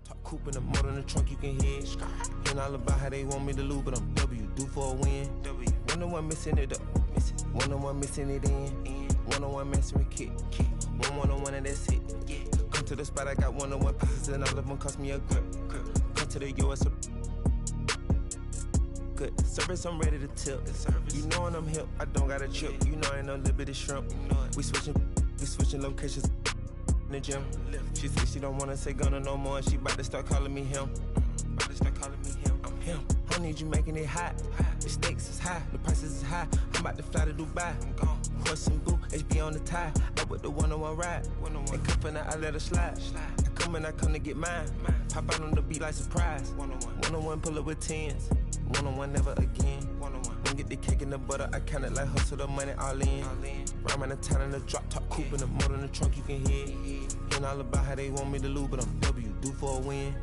Top coupe in the motor in the trunk, you can hear it. And all about how they want me to lose, but I'm W, due for a win. One on one missing it up, one on one missing it in. One on one messing with kick. One on one and that's it. Come to the spot, I got one on one pieces and all of them cost me a grip. Come to the US. Good service, I'm ready to tip. You know when I'm hip, I don't got a chip. You know I ain't no little bit of shrimp. We switching locations in the gym. She said she don't wanna say Gunna no more. She about to start calling me him. I'm him. I need you making it hot. The stakes is high, the prices is high. I'm about to fly to Dubai. I'm gone. Horse and boo, HB on the tie. I with the one-on-one ride. Ain't come for now, I let her slide. I come to get mine. Pop out on the beat like surprise. One-on-one, pull up with tens. One-on-one, never again. Don't get the cake in the butter. I count it like hustle the money all in. Rhyme in the town in the drop top coupe in the motor in the trunk, you can hear it. And all about how they want me to lose, but I'm W, due for a win.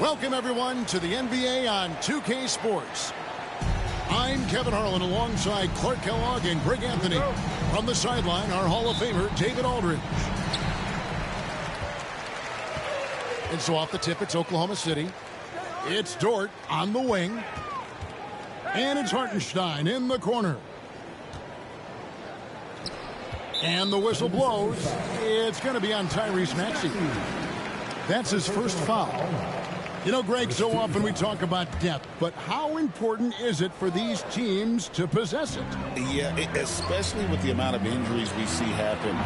Welcome, everyone, to the NBA on 2K Sports. I'm Kevin Harlan alongside Clark Kellogg and Greg Anthony. From the sideline, our Hall of Famer, David Aldridge. And so off the tip, it's Oklahoma City. It's Dort on the wing. And it's Hartenstein in the corner. And the whistle blows. It's going to be on Tyrese Maxey. That's his first foul. You know, Greg, so often we talk about depth, but how important is it for these teams to possess it? Yeah, especially with the amount of injuries we see happen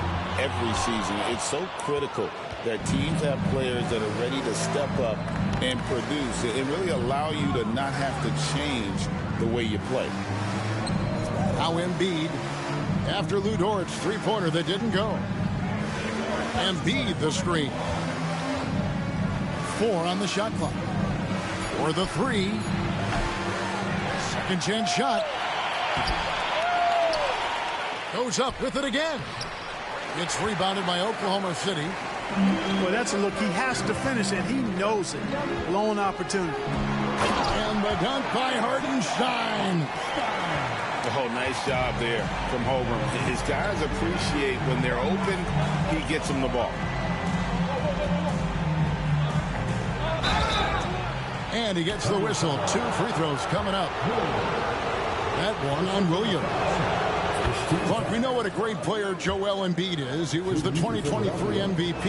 every season. It's so critical that teams have players that are ready to step up and produce and really allow you to not have to change the way you play. Now Embiid, after Lou Dort's three-pointer that didn't go. Embiid the screen. 4 on the shot clock. For the 3. Second chance shot. Goes up with it again. It's rebounded by Oklahoma City. Well, that's a look. He has to finish it. He knows it. Blown opportunity. And the dunk by Hartenstein. Oh, nice job there from Holmgren. His guys appreciate when they're open, he gets them the ball. And he gets the whistle. 2 free throws coming up. That one on Williams. Look, we know what a great player Joel Embiid is. He was the 2023 MVP,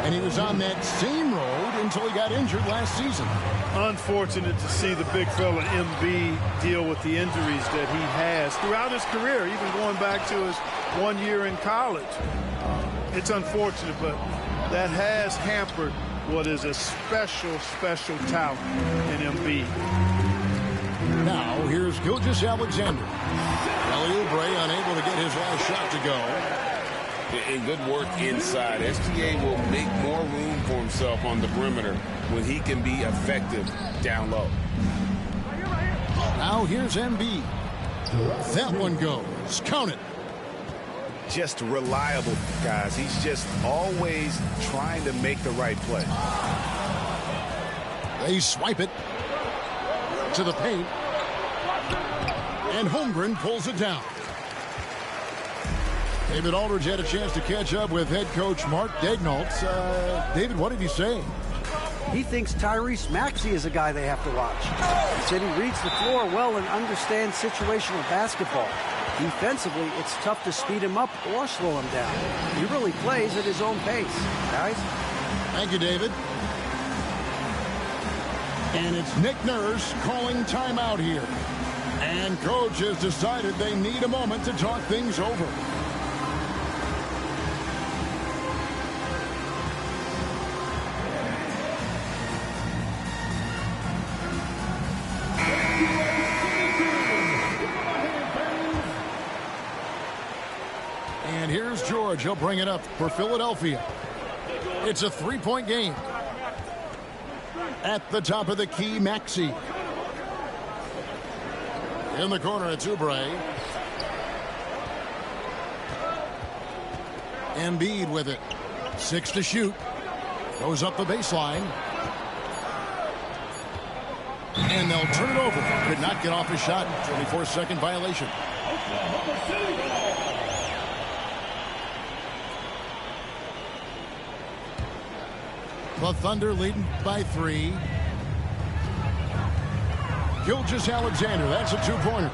and he was on that same road until he got injured last season. Unfortunate to see the big fella Embiid deal with the injuries that he has throughout his career, even going back to his 1 year in college. It's unfortunate, but that has hampered what is a special, special talent in Embiid. Now, here's Gilgeous-Alexander. Kelly Oubre unable to get his last shot to go. And good work inside. SGA will make more room for himself on the perimeter when he can be effective down low. Now here's Embiid. That one goes. Count it. Just reliable, guys. He's just always trying to make the right play. They swipe it to the paint. And Holmgren pulls it down. David Aldridge had a chance to catch up with head coach Mark Daigneault. David, what did he say? He thinks Tyrese Maxey is a guy they have to watch. He said he reads the floor well and understands situational basketball. Defensively, it's tough to speed him up or slow him down. He really plays at his own pace, guys. Thank you, David. And it's Nick Nurse calling timeout here. And coach has decided they need a moment to talk things over. And here's George. He'll bring it up for Philadelphia. It's a three-point game. At the top of the key, Maxey. In the corner, it's Oubre. Embiid with it. 6 to shoot. Goes up the baseline. And they'll turn it over. Could not get off his shot. 24-second violation. The Thunder leading by 3. Gilgeous-Alexander, that's a two-pointer.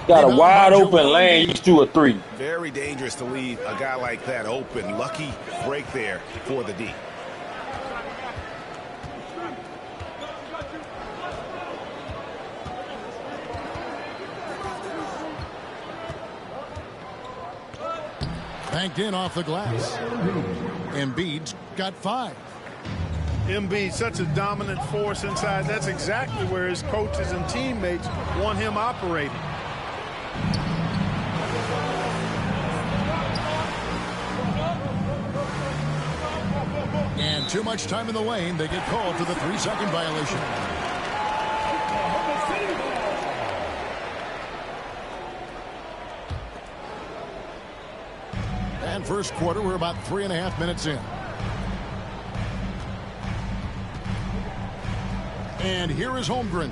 Got a wide open lane, you do a 3. Very dangerous to leave a guy like that open. Lucky break there for the D. Banked in off the glass. Embiid's got 5. Embiid, such a dominant force inside. That's exactly where his coaches and teammates want him operating. And too much time in the lane. They get called for the 3-second violation. And first quarter, we're about 3.5 minutes in. And here is Holmgren.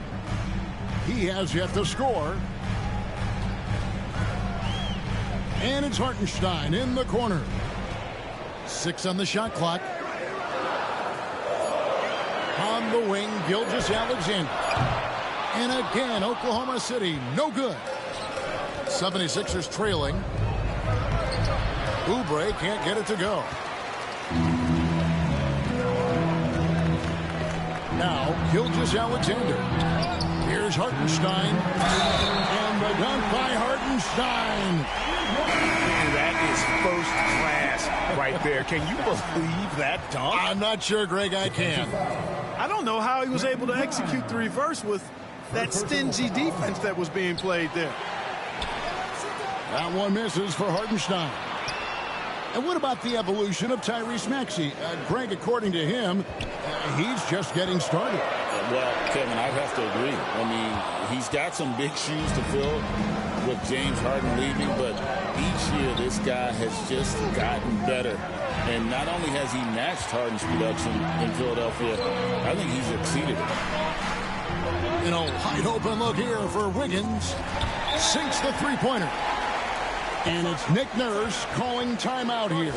He has yet to score. And it's Hartenstein in the corner. 6 on the shot clock. On the wing, Gilgeous-Alexander. And again, Oklahoma City, no good. 76ers trailing. Oubre can't get it to go. Now, Gilgeous-Alexander. Here's Hartenstein. And the dunk by Hartenstein. That is first class right there. Can you believe that dunk? I'm not sure, Greg, I can. I don't know how he was able to execute the reverse with that stingy defense that was being played there. That one misses for Hartenstein. And what about the evolution of Tyrese Maxey? Greg, according to him, he's just getting started. Well, Kevin, I'd have to agree. I mean, he's got some big shoes to fill with James Harden leaving, but each year this guy has just gotten better. And not only has he matched Harden's production in Philadelphia, I think he's exceeded it. You know, wide open look here for Wiggins. Sinks the three-pointer. And it's Nick Nurse calling timeout here.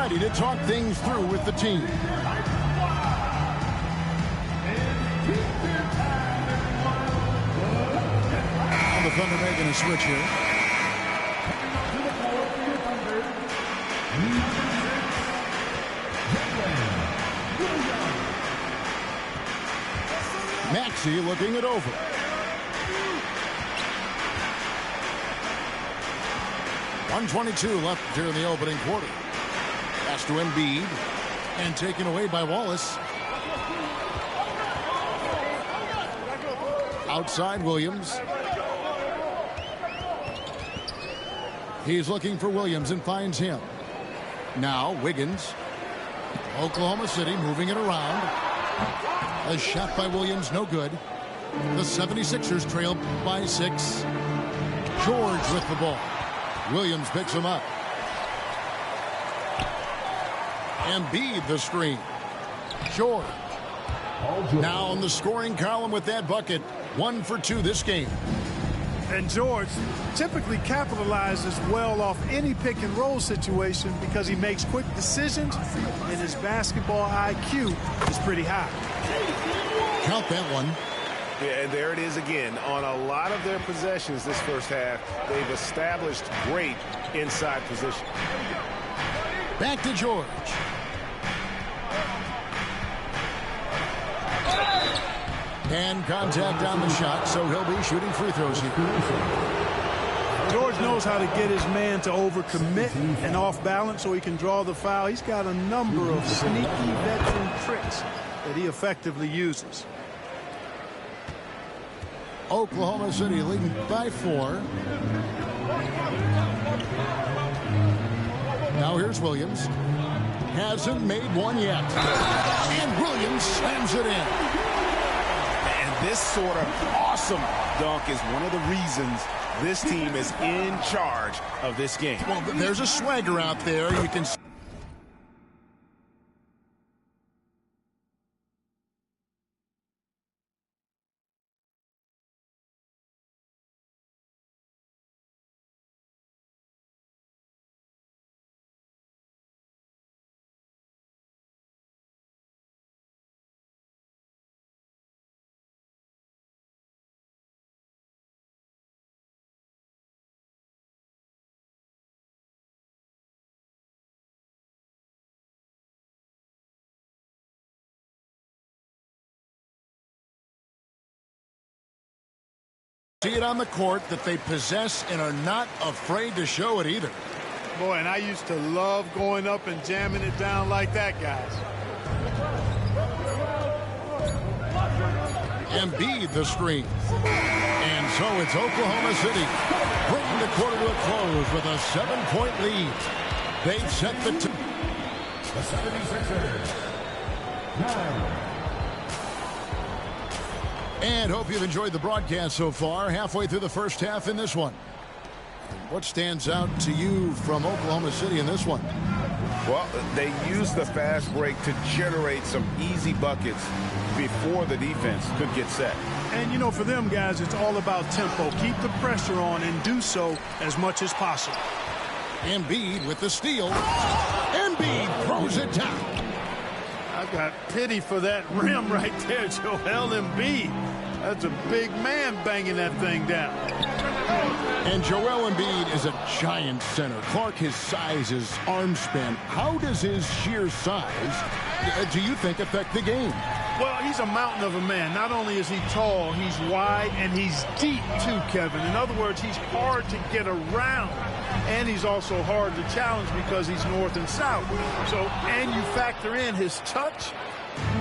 ready to talk things through with the team. The Thunder making a switch here. Maxey looking it over. .122 left here in the opening quarter. Pass to Embiid and taken away by Wallace. Outside Williams. He's looking for Williams and finds him. Now Wiggins. Oklahoma City moving it around. A shot by Williams, no good. The 76ers trail by 6. George with the ball. Williams picks him up. Embiid the screen. George. Now on the scoring column with that bucket. 1 for 2 this game. And George typically capitalizes well off any pick and roll situation because he makes quick decisions and his basketball IQ is pretty high. Count that one. Yeah, and there it is again. On a lot of their possessions this first half, they've established great inside position. Back to George. And contact on the shot, so he'll be shooting free throws here. George knows how to get his man to overcommit and off balance so he can draw the foul. He's got a number of sneaky veteran tricks that he effectively uses. Oklahoma City leading by 4. Now here's Williams. Hasn't made one yet. And Williams slams it in. This sort of awesome dunk is one of the reasons this team is in charge of this game. Well, there's a swagger out there. You can see. See it on the court that they possess and are not afraid to show it either. Boy, and I used to love going up and jamming it down like that, guys. Embiid the screen. And so it's Oklahoma City bringing the quarter to a close with a 7-point lead. They've set the... The 76ers. 9. And hope you've enjoyed the broadcast so far. Halfway through the first half in this one. What stands out to you from Oklahoma City in this one? Well, they used the fast break to generate some easy buckets before the defense could get set. And, you know, for them guys, it's all about tempo. Keep the pressure on and do so as much as possible. Embiid with the steal. Embiid throws it down. I've got pity for that rim right there, Joel Embiid. That's a big man banging that thing down. And Joel Embiid is a giant center. Clark, his size, his arm span. How does his sheer size, do you think, affect the game? Well, he's a mountain of a man. Not only is he tall, he's wide, and he's deep, too, Kevin. In other words, he's hard to get around. And he's also hard to challenge because he's north and south. So, and you factor in his touch.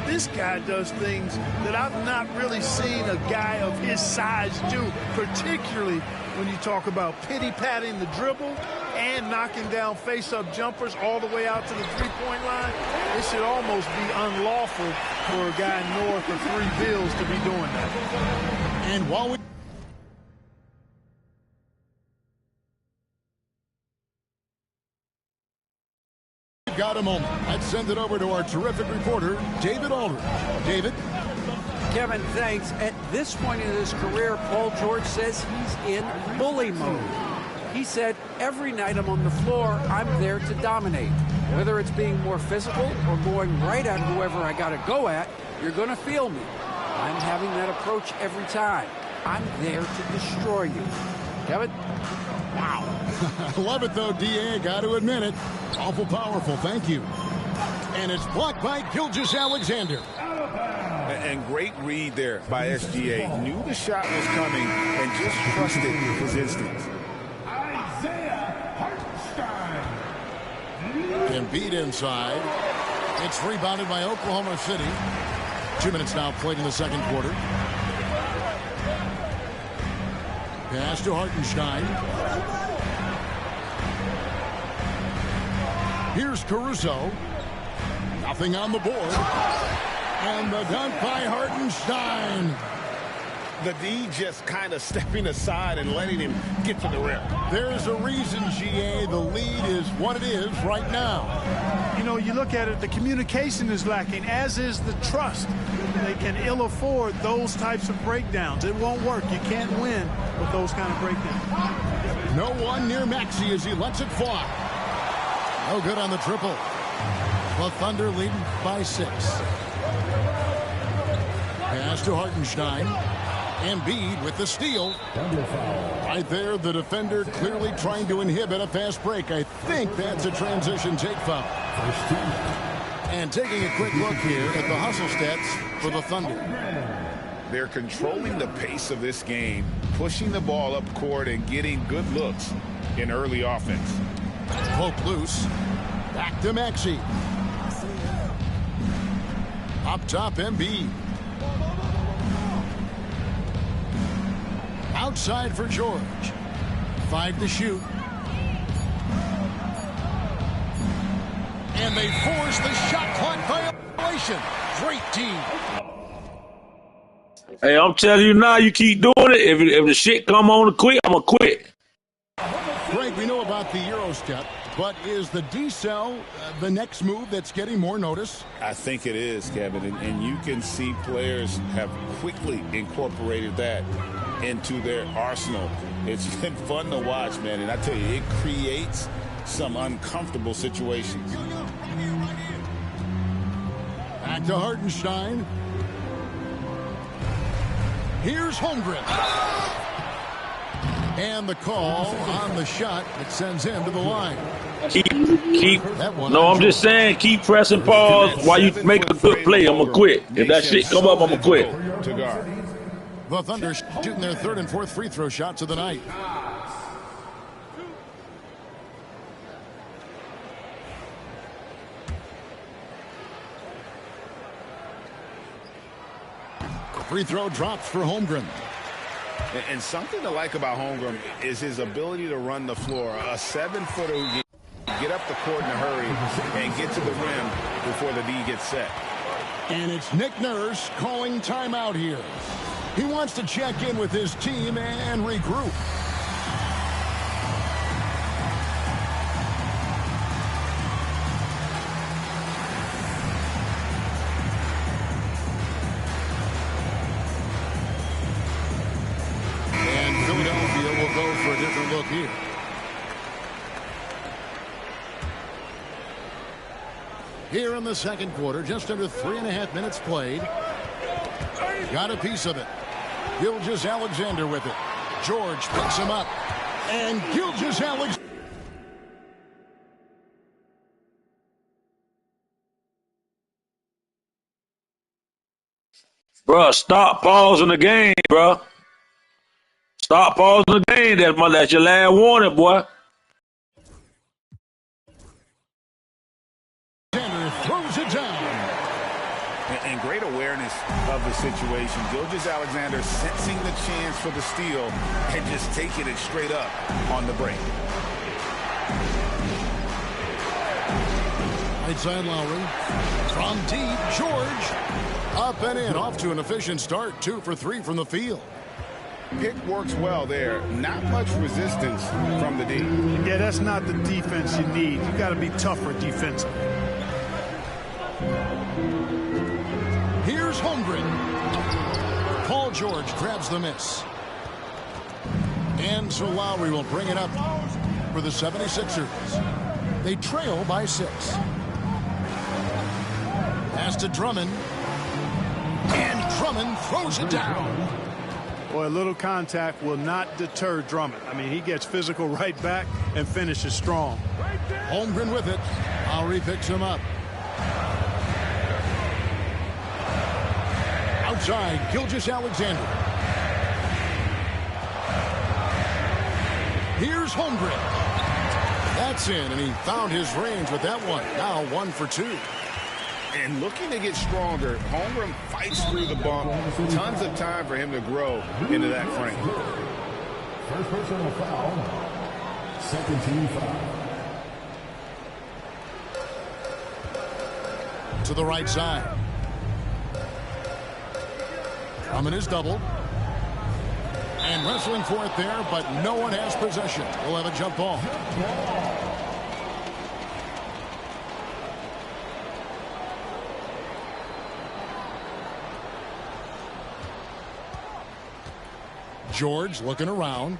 This guy does things that I've not really seen a guy of his size do, particularly when you talk about pity-patting the dribble and knocking down face-up jumpers all the way out to the three-point line. It should almost be unlawful for a guy north of 3 bills to be doing that. And while we got a moment, I'd send it over to our terrific reporter, David Aldridge. David? Kevin, thanks. At this point in his career, Paul George says he's in bully mode. He said, every night I'm on the floor, I'm there to dominate. Whether it's being more physical or going right at whoever I got to go at, you're going to feel me. I'm having that approach every time. I'm there to destroy you. Kevin? Wow. I love it, though, D.A. Got to admit it. Awful powerful. Thank you. And it's blocked by Gilgeous-Alexander. And great read there by SGA. Knew the shot was coming and just trusted his instincts. Isaiah Hartenstein. Embiid inside. It's rebounded by Oklahoma City. 2 minutes now played in the second quarter. Pass to Hartenstein. Here's Caruso. Nothing on the board. And the dunk by Hartenstein. The D just kind of stepping aside and letting him get to the rim. There's a reason, GA, the lead is what it is right now. You know, you look at it, the communication is lacking, as is the trust. They can ill afford those types of breakdowns. It won't work. You can't win with those kind of breakdowns. No one near Maxey as he lets it fly. No good on the triple. The Thunder leading by 6. Pass to Hartenstein. Embiid with the steal. Right there, the defender clearly trying to inhibit a fast break. I think that's a transition take foul. And taking a quick look here at the hustle stats for the Thunder. They're controlling the pace of this game, pushing the ball up court and getting good looks in early offense. Poke loose. Back to Maxey. Up top, Embiid. Outside for George. 5 to shoot. And they force the shot clock violation. Great team. Hey, I'm telling you now, you keep doing it. If the shit come on to quit, I'm going to quit. Greg, we know about the Euro step, but is the decel the next move that's getting more notice? I think it is, Kevin, and you can see players have quickly incorporated that into their arsenal. It's been fun to watch, man, and I tell you, it creates some uncomfortable situations. Back to Hartenstein. Here's Holmgren. And the call on the shot that sends him to the line. No, I'm just saying, keep pressing pause while you make a good play. I'm going to quit. If that shit come up, I'm going to quit. To guard. The Thunder shooting their 3rd and 4th free throw shots of the night. Free throw drops for Holmgren. And something to like about Holmgren is his ability to run the floor. A 7-footer who can get up the court in a hurry and get to the rim before the D gets set. And it's Nick Nurse calling timeout here. He wants to check in with his team and regroup. And Philadelphia will go for a different look here. Here in the second quarter, just under 3.5 minutes played. Got a piece of it. Gilgeous-Alexander with it. George picks him up. And Gilgeous-Alexander. Bruh, stop pausing the game, bruh. Stop pausing the game. That's your last warning, boy. Throws it down. And great awareness of the situation. Gilgeous-Alexander sensing the chance for the steal and just taking it straight up on the break. Right side Lowry. From deep, George. Up and in. Off to an efficient start. 2 for 3 from the field. Pick works well there. Not much resistance from the D. Yeah, that's not the defense you need. You got to be tougher defensively. Here's Holmgren. Paul George grabs the miss. And so Lowry will bring it up for the 76ers. They trail by 6. Pass to Drummond. And Drummond throws it down. Boy, a little contact will not deter Drummond. I mean, he gets physical right back and finishes strong. Holmgren with it. Lowry picks him up. Outside, Gilgeous-Alexander. Here's Holmgren. That's in, and he found his range with that one. Now 1 for 2. And looking to get stronger, Holmgren fights through the bump. Tons of time for him to grow into that frame. First personal foul. Second team foul. To the right side. Drummond is doubled. And wrestling for it there, but no one has possession. We'll have a jump ball. George looking around.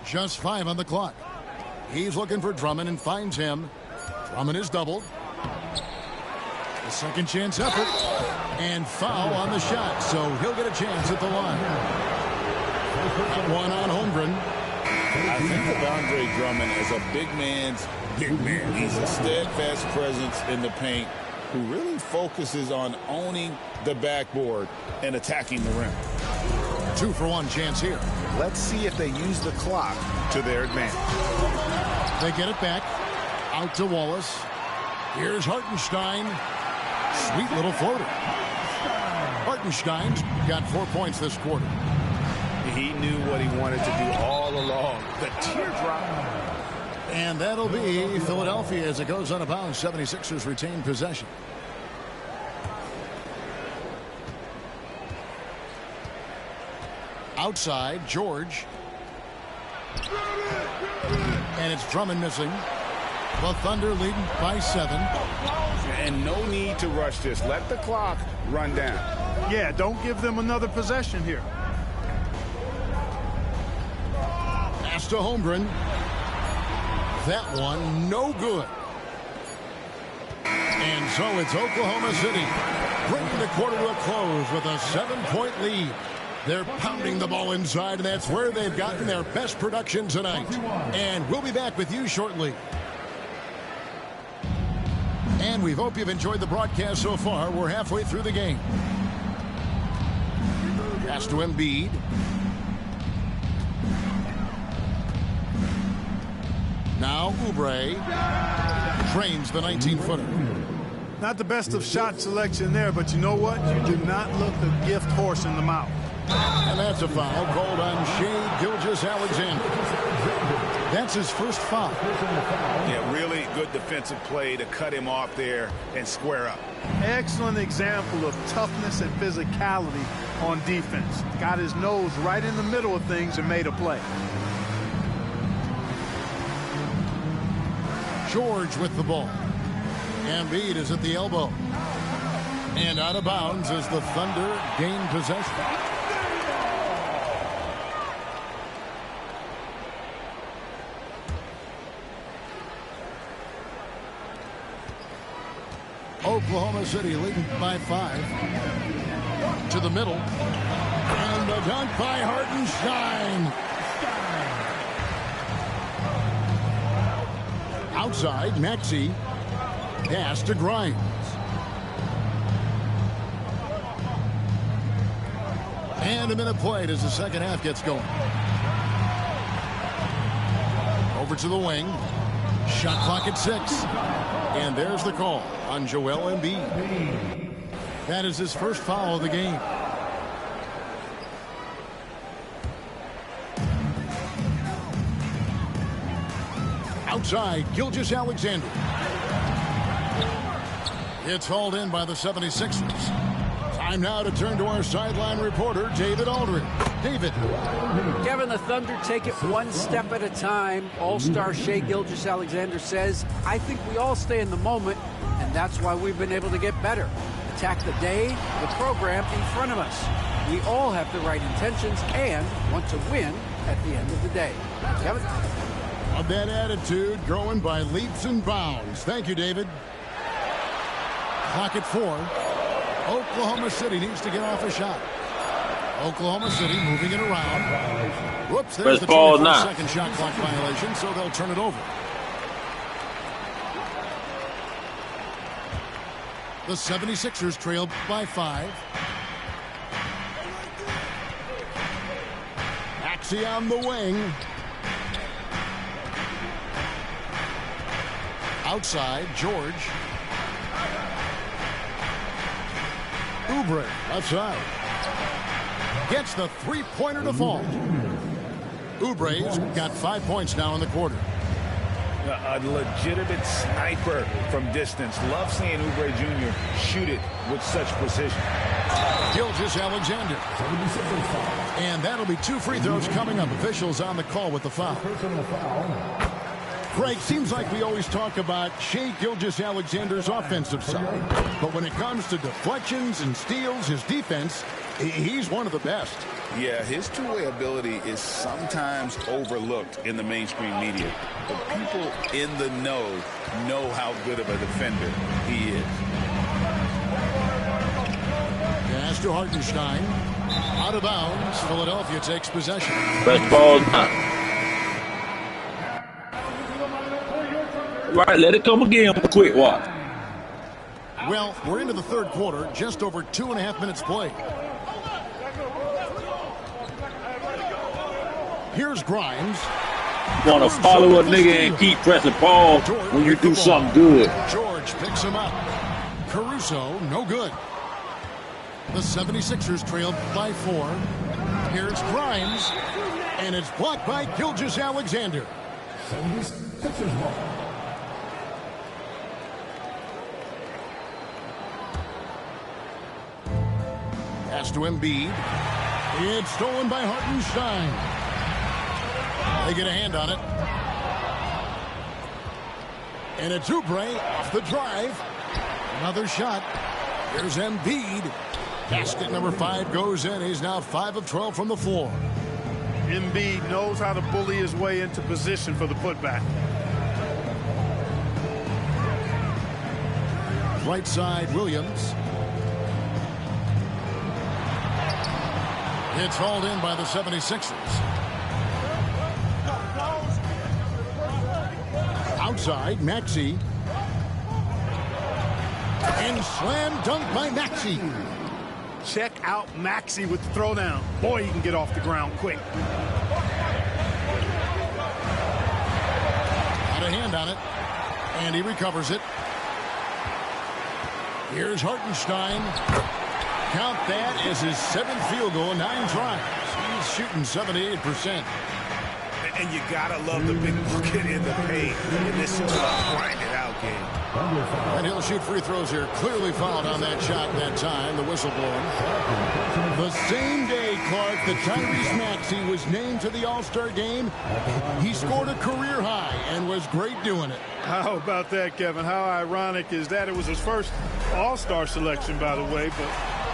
Just 5 on the clock. He's looking for Drummond and finds him. Drummond is doubled. A second chance effort. And foul on the shot, so he'll get a chance at the line. One on Holmgren. I think of Andre Drummond as a big man's big man. He's a steadfast presence in the paint who really focuses on owning the backboard and attacking the rim. 2 for 1 chance here. Let's see if they use the clock to their advantage. They get it back. Out to Wallace. Here's Hartenstein. Sweet little floater. Hartenstein's got 4 points this quarter. He knew what he wanted to do all along. The teardrop. And that'll be Philadelphia as it goes out of bounds. 76ers retain possession. Outside, George. And it's Drummond missing. The Thunder leading by 7. And no need to rush this. Let the clock run down. Yeah, don't give them another possession here. Pass to Holmgren. That one, no good. And so it's Oklahoma City bringing the quarter to a close with a 7-point lead. They're pounding the ball inside, and that's where they've gotten their best production tonight. And we'll be back with you shortly. And we hope you've enjoyed the broadcast so far. We're halfway through the game. Pass to Embiid. Now Oubre trains the 19-footer. Not the best of shot selection there, but you know what? You do not look a gift horse in the mouth. And that's a foul called on Shai Gilgeous-Alexander. That's his first foul. Yeah, really good defensive play to cut him off there and square up. Excellent example of toughness and physicality on defense. Got his nose right in the middle of things and made a play. George with the ball. Embiid is at the elbow. And out of bounds as the Thunder gain possession. Oklahoma City leading by 5. To the middle. And a dunk by Hartenstein. Outside, Maxey. Pass to Grimes. And a minute played as the second half gets going. Over to the wing. Shot clock at 6. And there's the call on Joel Embiid. That is his first foul of the game. Outside, Gilgeous-Alexander. It's hauled in by the 76ers. Time now to turn to our sideline reporter, David Aldridge. David. Kevin, the Thunder take it one step at a time. All-star Shai Gilgeous-Alexander says, I think we all stay in the moment, and that's why we've been able to get better. Attack the day, the program in front of us. We all have the right intentions and want to win at the end of the day. Kevin? Of that attitude growing by leaps and bounds. Thank you, David. Clock at 4. Oklahoma City needs to get off a shot. Oklahoma City moving it around. Whoops, there's the 24-second shot clock violation, so they'll turn it over. The 76ers trail by 5. Maxey on the wing. Outside, George. Oubre, outside. Gets the three-pointer to fall. Oubre's got 5 points now in the quarter. A legitimate sniper from distance. Love seeing Oubre Jr. shoot it with such precision. Gilgeous-Alexander. And that'll be 2 free throws coming up. Officials on the call with the foul. Greg, seems like we always talk about Shai Gilgeous-Alexander's offensive side. But when it comes to deflections and steals, his defense, he's one of the best. Yeah, his two-way ability is sometimes overlooked in the mainstream media. But people in the know how good of a defender he is. Pass to Hartenstein. Out of bounds. Philadelphia takes possession. Best ball. Right, let it come again. Quick watch. Well, we're into the third quarter. Just over 2.5 minutes played. Here's Grimes. Want to follow a nigga and keep pressing pause when you do something good. George picks him up. Caruso, no good. The 76ers trail by 4. Here's Grimes. And it's blocked by Gilgeous-Alexander. 76ers ball. Pass to Embiid. It's stolen by Hartenstein. They get a hand on it. And it's Oubre off the drive. Another shot. Here's Embiid. Basket number 5 goes in. He's now 5 of 12 from the floor. Embiid knows how to bully his way into position for the putback. Right side, Williams. It's hauled in by the 76ers. Outside, Maxey. And slam dunk by Maxey. Check out Maxey with the throwdown. Boy, he can get off the ground quick. Got a hand on it. And he recovers it. Here's Hartenstein. Count that as his 7th field goal in 9 tries. He's shooting 78%. And you gotta love the big bucket in the paint in this sort of grind-it-out game. And he'll shoot free throws here. Clearly fouled on that shot that time. The whistle blown. The same day, Clark, that Tyrese Maxey was named to the All-Star game, he scored a career high and was great doing it. How about that, Kevin? How ironic is that? It was his first All-Star selection, by the way, but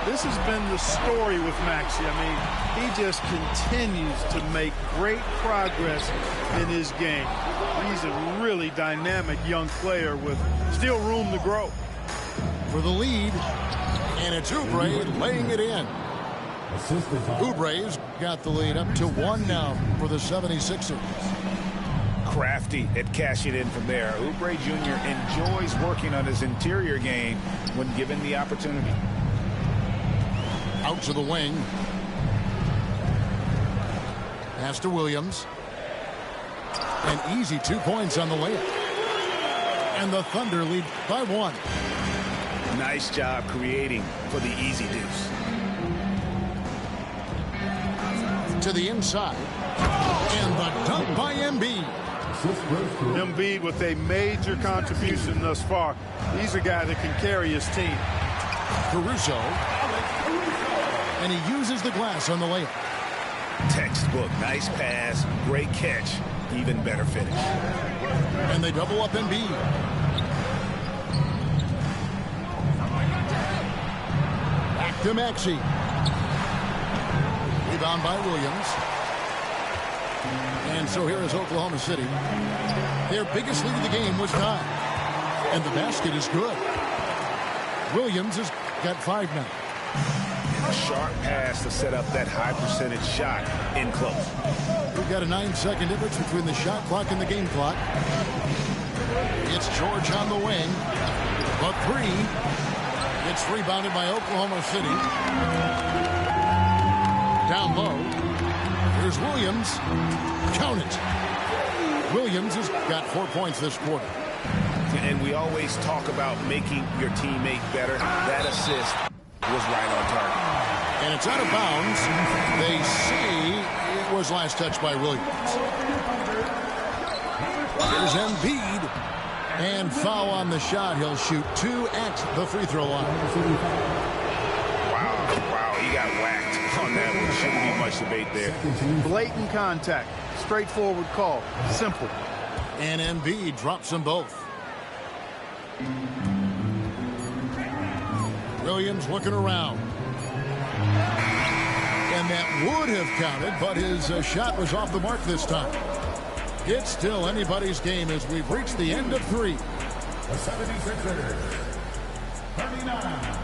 this has been the story with Maxey. I mean, he just continues to make great progress in his game. He's a really dynamic young player with still room to grow. For the lead, and it's Oubre laying it in. Oubre's got the lead up to 1 now for the 76ers. Crafty at cashing in from there. Oubre Jr. enjoys working on his interior game when given the opportunity. Out to the wing. Pass to Williams. An easy 2 points on the layup. And the Thunder lead by 1. Nice job creating for the easy deuce. To the inside. And the dunk by Embiid. Embiid with a major contribution thus far. He's a guy that can carry his team. Caruso. And he uses the glass on the layup. Textbook. Nice pass. Great catch. Even better finish. And they double up Embiid. Back to Maxey. Rebound by Williams. And so here is Oklahoma City. Their biggest lead of the game was 9. And the basket is good. Williams has got 5 now. A sharp pass to set up that high percentage shot in close. We've got a 9-second difference between the shot clock and the game clock. It's George on the wing. A 3. It's rebounded by Oklahoma City. Down low. Here's Williams. Count it. Williams has got 4 points this quarter. And we always talk about making your teammate better. That assist was right on target. And it's out of bounds. They say it was last touched by Williams. Here's Embiid. And foul on the shot. He'll shoot 2 at the free throw line. Wow, he got whacked on that one. Shouldn't be much debate there. Blatant contact. Straightforward call. Simple. And Embiid drops them both. Williams looking around. And that would have counted, but his shot was off the mark this time. It's still anybody's game as we've reached the end of 3. The 76ers. 39.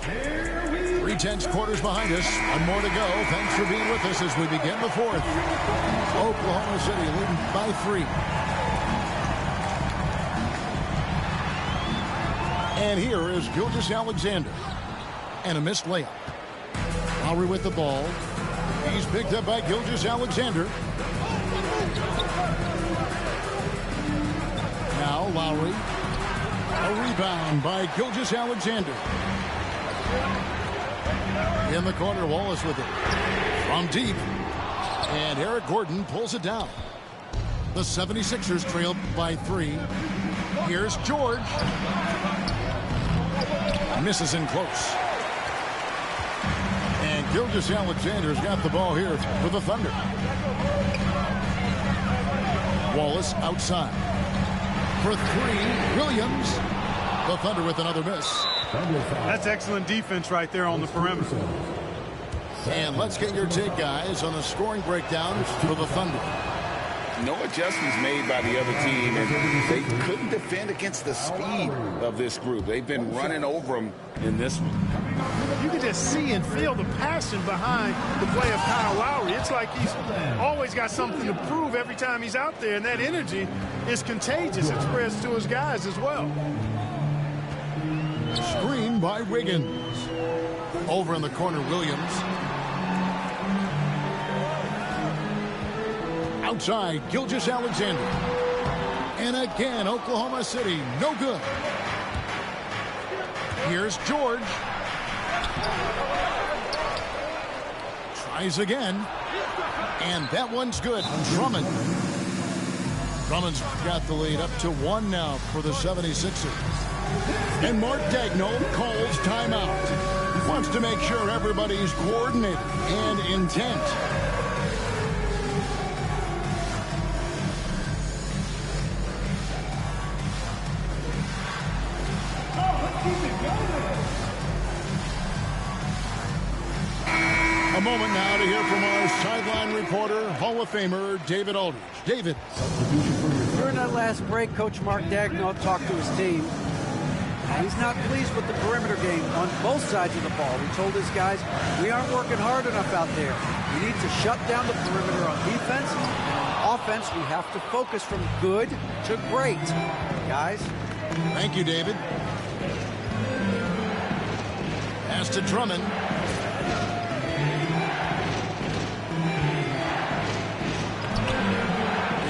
3/10 quarters behind us. One more to go. Thanks for being with us as we begin the 4th. Oklahoma City leading by 3. And here is Gilgeous-Alexander. And a missed layup. Lowry with the ball. He's picked up by Gilgeous-Alexander. Now Lowry. A rebound by Gilgeous-Alexander. In the corner, Wallace with it. From deep. And Eric Gordon pulls it down. The 76ers trail by 3. Here's George. Misses in close. And Gilgeous-Alexander's got the ball here for the Thunder. Wallace outside. For 3, Williams. The Thunder with another miss. That's excellent defense right there on the perimeter. And let's get your take, guys, on the scoring breakdowns for the Thunder. No adjustments made by the other team, and they couldn't defend against the speed of this group. They've been running over them in this one. You can just see and feel the passion behind the play of Kyle Lowry. It's like he's always got something to prove every time he's out there, and that energy is contagious. It spreads to his guys as well. Screen by Wiggins. Over in the corner, Williams. Outside, Gilgeous-Alexander. And again, Oklahoma City, no good. Here's George. Tries again. And that one's good. Drummond. Drummond's got the lead up to 1 now for the 76ers. And Mark Daigneault calls timeout. Wants to make sure everybody's coordinated and intent. A moment now to hear from our sideline reporter, Hall of Famer David Aldridge. David. During that last break, Coach Mark Daigneault talked to his team. He's not pleased with the perimeter game on both sides of the ball. He told his guys, we aren't working hard enough out there. We need to shut down the perimeter on defense. And on offense, we have to focus from good to great. Guys. Thank you, David. Pass to Drummond.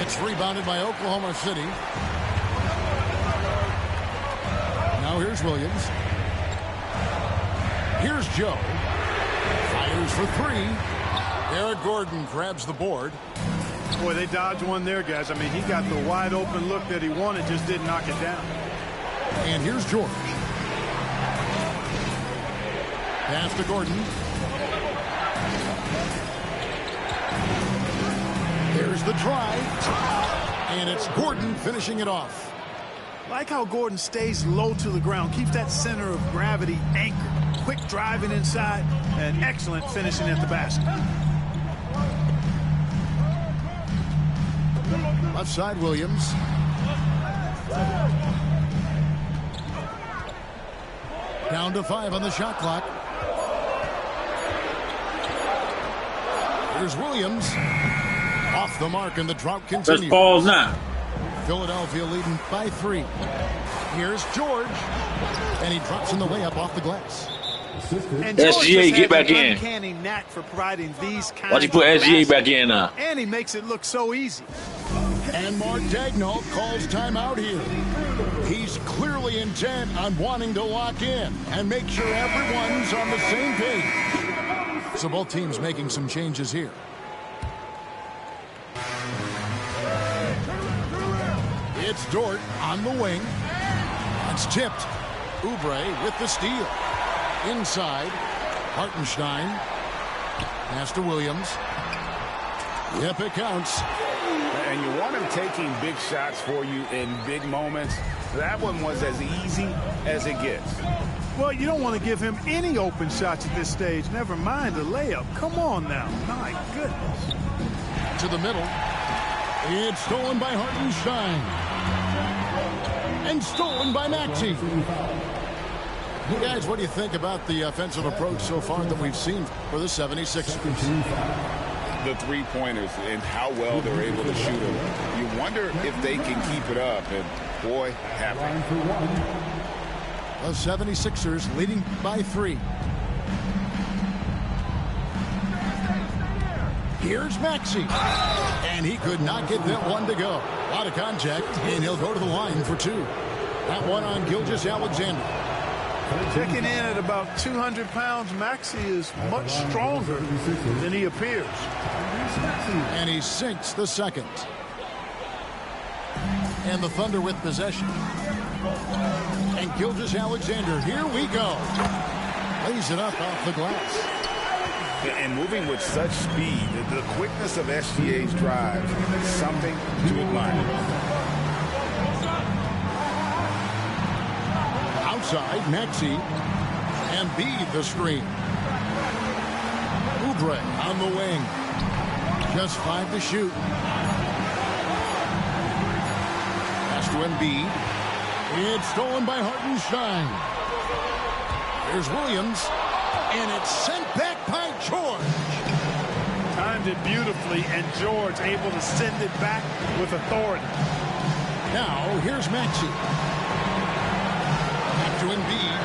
It's rebounded by Oklahoma City. Now here's Williams. Here's Joe. Fires for 3. Eric Gordon grabs the board. Boy, they dodged one there, guys. I mean, he got the wide open look that he wanted, just didn't knock it down. And here's George. Pass to Gordon. There's the try. And it's Gordon finishing it off. Like how Gordon stays low to the ground, keeps that center of gravity anchored. quick driving inside and excellent finishing at the basket. Left side, Williams. Down to 5 on the shot clock. Here's Williams. Off the mark, and the drought continues. Let's pause now. Philadelphia leading by 3. Here's George. And he drops in the way up off the glass. And SGA, get back in. Uncanny knack for providing these kinds Why'd you put of SGA back baskets. in now? And he makes it look so easy. And Mark Daigneault calls timeout here. He's clearly intent on wanting to lock in and make sure everyone's on the same page. So both teams making some changes here. It's Dort on the wing. It's tipped. Oubre with the steal. Inside. Hartenstein. Pass to Williams. Yep, it counts. And you want him taking big shots for you in big moments. That one was as easy as it gets. Well, you don't want to give him any open shots at this stage. Never mind a layup. Come on now. My goodness. To the middle. It's stolen by Hartenstein. And stolen by Maxey. You guys, what do you think about the offensive approach so far that we've seen for the 76ers? The three-pointers and how well they're able to shoot them. You wonder if they can keep it up, and boy, happy. The 76ers leading by 3. Here's Maxey. And he could not get that one to go. A lot of contact, and he'll go to the line for 2. That one on Gilgeous-Alexander. Checking in at about 200 pounds, Maxey is much stronger than he appears. And he sinks the second. And the Thunder with possession. And Gilgeous-Alexander, here we go. Lays it up off the glass. And moving with such speed, the quickness of SGA's drive is something to admire. Outside, Maxey. And Embiid the screen. Oubre on the wing. Just 5 to shoot. Pass to Embiid. It's stolen by Hartenstein. Here's Williams. And it's sent back by George. Timed it beautifully, and George able to send it back with authority. Now, here's Maxey. Back to Embiid.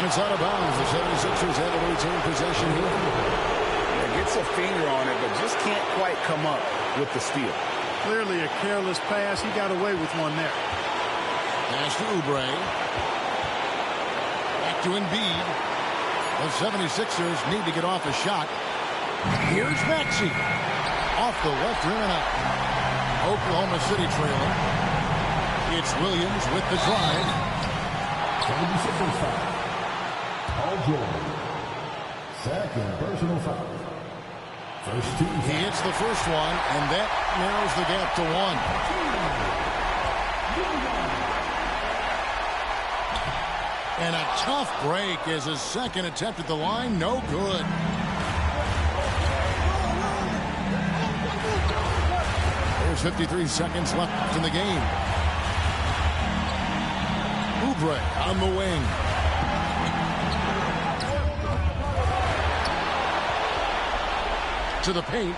And it's out of bounds. The 76ers able to retain possession here. Gets a finger on it, but just can't quite come up with the steal. Clearly a careless pass. He got away with one there. Pass to Oubre. Back to Embiid. The 76ers need to get off a shot. Here's Maxey. Off the left rim and out. Oklahoma City trailing. It's Williams with the drive. 76ers foul. Paul George. Second personal foul. First 2. He hits the first one, and that narrows the gap to 1. And a tough break as his second attempt at the line, no good. There's 53 seconds left in the game. Oubre on the wing. To the paint.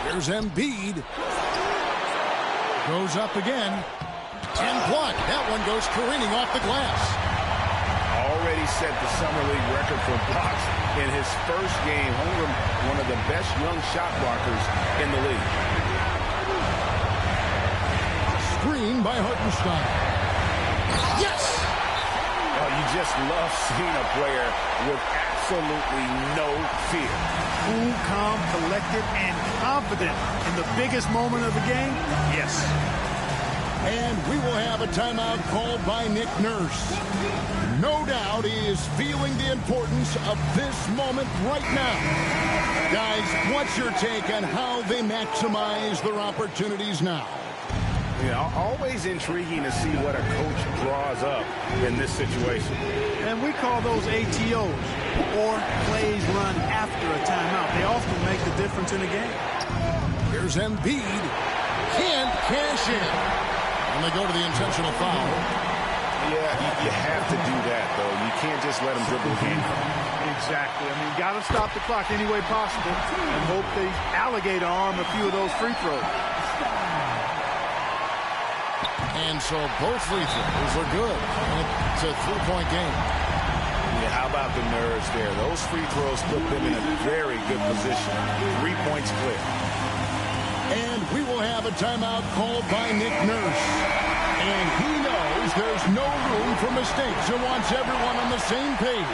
Here's Embiid. Goes up again. And blocked. That one goes careening off the glass. Already set the Summer League record for blocks in his first game. Holmgren, one of the best young shot blockers in the league. Screen by Hartenstein. Yes! Oh, you just love seeing a player with absolutely no fear. Cool, calm, collected, and confident in the biggest moment of the game? Yes. And we will have a timeout called by Nick Nurse. No doubt he is feeling the importance of this moment right now. Guys, what's your take on how they maximize their opportunities now? You know, always intriguing to see what a coach draws up in this situation. And we call those ATOs, or plays run after a timeout. They often make the difference in a game. Here's Embiid. Can't cash in. And they go to the intentional foul. Yeah, you have to do that, though. You can't just let them dribble again. Exactly. I mean, you got to stop the clock any way possible and hope they alligator arm a few of those free throws. And so both free throws are good. It's a three-point game. Yeah, how about the nerves there? Those free throws put them in a very good position. 3 points clear. And we will have a timeout called by Nick Nurse. And he knows there's no room for mistakes and wants everyone on the same page.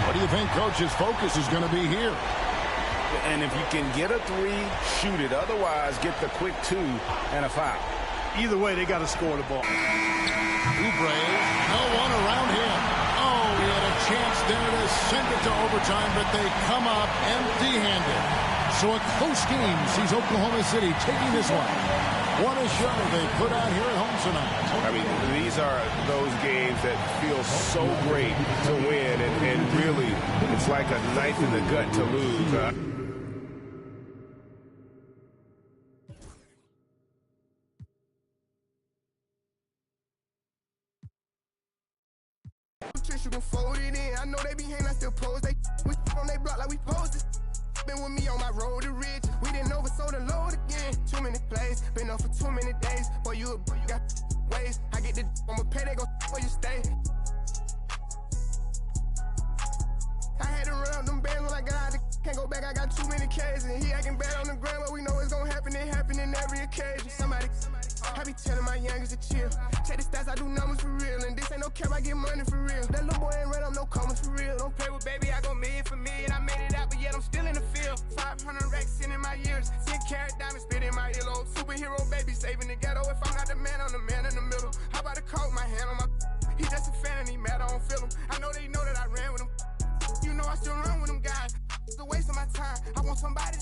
What do you think Coach's focus is going to be here? And if you can get a three, shoot it. Otherwise, get the quick two and a foul. Either way, they got to score the ball. Oubre, no one around him. Oh, he had a chance there to send it to overtime, but they come up empty-handed. So a close game sees Oklahoma City taking this one. What a show they put out here at home tonight. I mean, these are those games that feel so great to win, and really, it's like a knife in the gut to lose. You can fold it in. I know they be hating, I still pose. They we on they block like we posted. Been with me on my road to rich. We didn't oversold the load again. Too many plays, been up for too many days. Boy, you got ways. I get the I'ma pay, they go where you stay. I had to run up them bands when I got out. Can't go back, I got too many K's. And he acting bad on the ground, but we know it's gonna happen. It happen in every occasion. Somebody, I be telling my youngest to chill. Check the stats, I do numbers for real. And this ain't no cap, I get money for real. That little boy ain't run up no commas for real. Don't play with baby, I go million for million. I made it out, but yet I'm still in the field. 500 racks in my years. 10 carat diamonds spit in my earlobe. Superhero baby saving the ghetto. If I'm not the man, I'm the man in the middle. How about the coat, my hand on my... He just a fan and he mad, I don't feel him. I know they know that I ran with him. You know I still run with them guys. It's a waste of my time. I want somebody.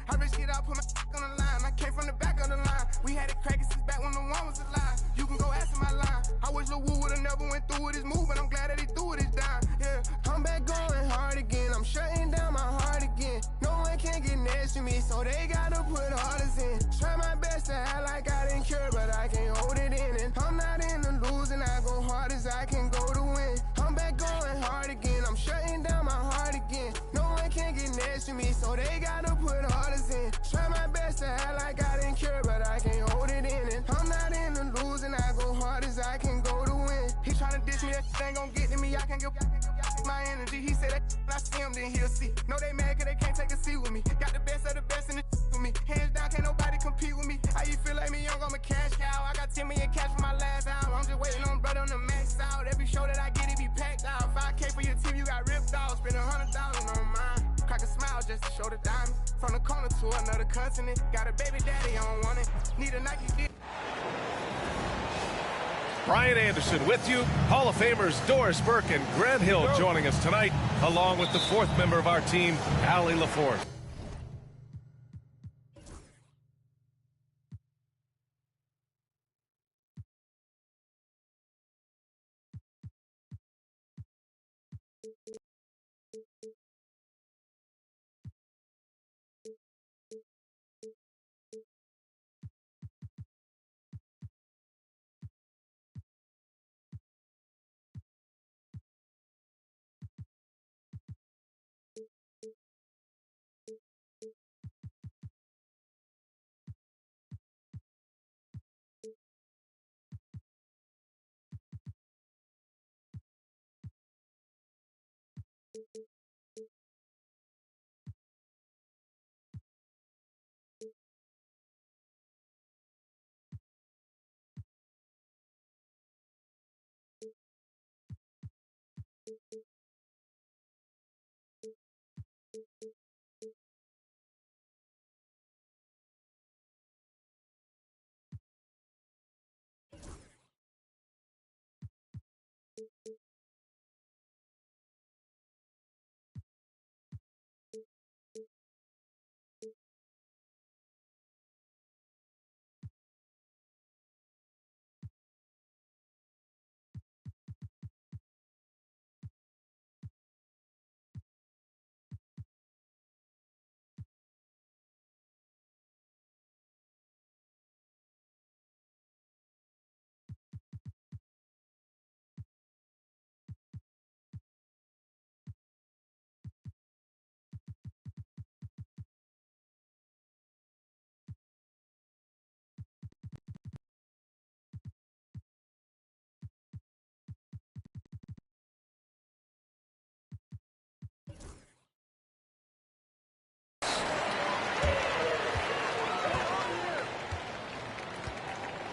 I risk it out, put my on the line. I came from the back of the line. We had it cracking since back when the one was alive. You can go ask my line. I wish Lil Wu would've never went through with his move, but I'm glad that he threw it his dime. Yeah, I'm back going hard again. I'm shutting down my heart again. No one can get next to me, so they gotta put orders in. Try my best to act like I didn't care, but I can't hold it in. And I'm not in the losing. I go hard as I can go to win. I'm back going hard again. I'm shutting down my heart again. No one can get next to me, so they gotta put orders in. Try my best to act like I didn't care, but I can't hold it in. And I'm not in the losing. I go hard as I can go to win. He tryna diss me, that ain't gon' get to me. I can't get my energy. He said that when I see him, then he'll see. No, they mad cause they can't take a seat with me. Got the best of the best in the with me. Hands down, can't nobody compete with me. How you feel like me young, I'm a cash cow. I got 10 million cash for my last album. I'm just waiting on brother to max out. Every show that I get, it be packed out. 5K for your team, you got ripped off. Spend 100,000 on mine. Crack a smile just to show the diamond. From the corner to another cousin it. Got a baby daddy, I don't want it. Need a Nike dip. Brian Anderson with you. Hall of Famers Doris Burke and Grant Hill joining us tonight, along with the fourth member of our team, Allie LaForce.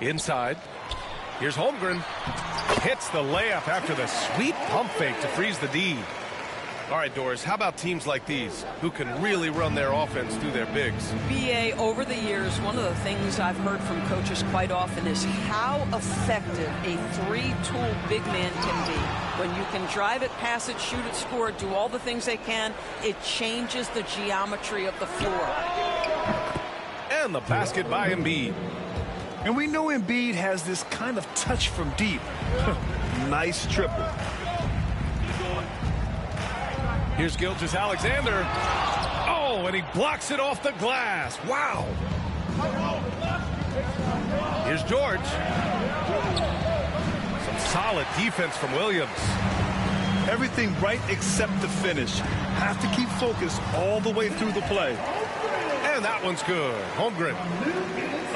Inside. Here's Holmgren. Hits the layup after the sweet pump fake to freeze the D. All right, Doris, how about teams like these who can really run their offense through their bigs? BA, over the years, one of the things I've heard from coaches quite often is how effective a three-tool big man can be. When you can drive it, pass it, shoot it, score it, do all the things they can, it changes the geometry of the floor. And the basket by Embiid. And we know Embiid has this kind of touch from deep. Nice triple. Here's Gilgeous-Alexander. Oh, and he blocks it off the glass. Wow. Here's George. Some solid defense from Williams. Everything right except the finish. Have to keep focused all the way through the play. And that one's good. Holmgren.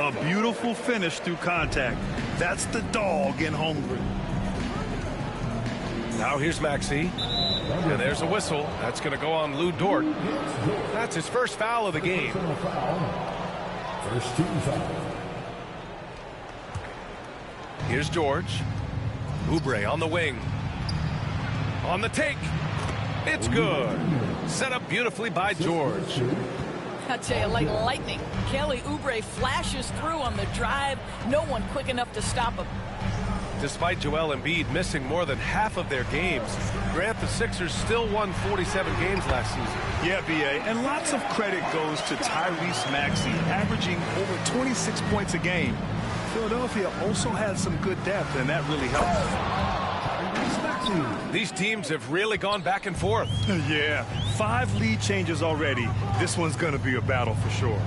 A beautiful finish through contact. That's the dog in Holmgren. Now here's Maxey. And there's a whistle. That's going to go on Lou Dort. That's his first foul of the game. First team foul. Here's George. Oubre on the wing. On the take. It's good. Set up beautifully by George. I tell you, like lightning, Kelly Oubre flashes through on the drive. No one quick enough to stop him. Despite Joel Embiid missing more than half of their games, Grant, the Sixers still won 47 games last season. Yeah, B.A., and lots of credit goes to Tyrese Maxey, averaging over 26 points a game. Philadelphia also had some good depth, and that really helped. These teams have really gone back and forth. Yeah, 5 lead changes already. This one's going to be a battle for sure.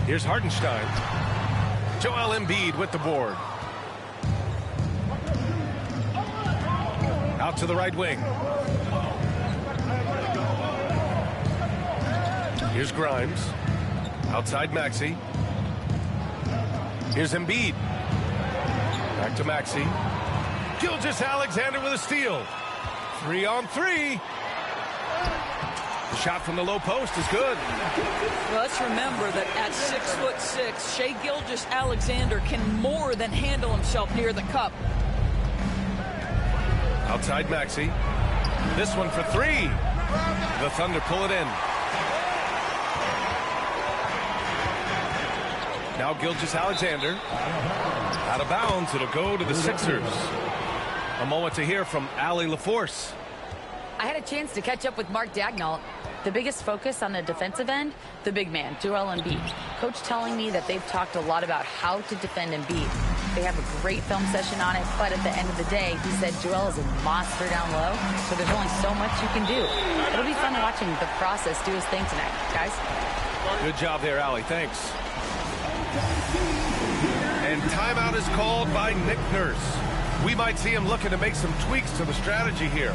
Here's Hartenstein. Joel Embiid with the board. Out to the right wing. Here's Grimes. Outside Maxey. Here's Embiid. Back to Maxey. Gilgeous-Alexander with a steal. 3-on-3. The shot from the low post is good. Well, let's remember that at 6'6", Shai Gilgeous-Alexander can more than handle himself near the cup. Outside Maxey. This one for 3. The Thunder pull it in. Now Gilgeous-Alexander. Out of bounds. It'll go to the Sixers. A moment to hear from Allie LaForce. I had a chance to catch up with Mark Daigneault. The biggest focus on the defensive end, the big man, Joel Embiid. Coach telling me that they've talked a lot about how to defend Embiid. They have a great film session on it, but at the end of the day, he said Joel is a monster down low, so there's only so much you can do. It'll be fun watching the process do his thing tonight, guys. Good job there, Allie. Thanks. And timeout is called by Nick Nurse. We might see him looking to make some tweaks to the strategy here.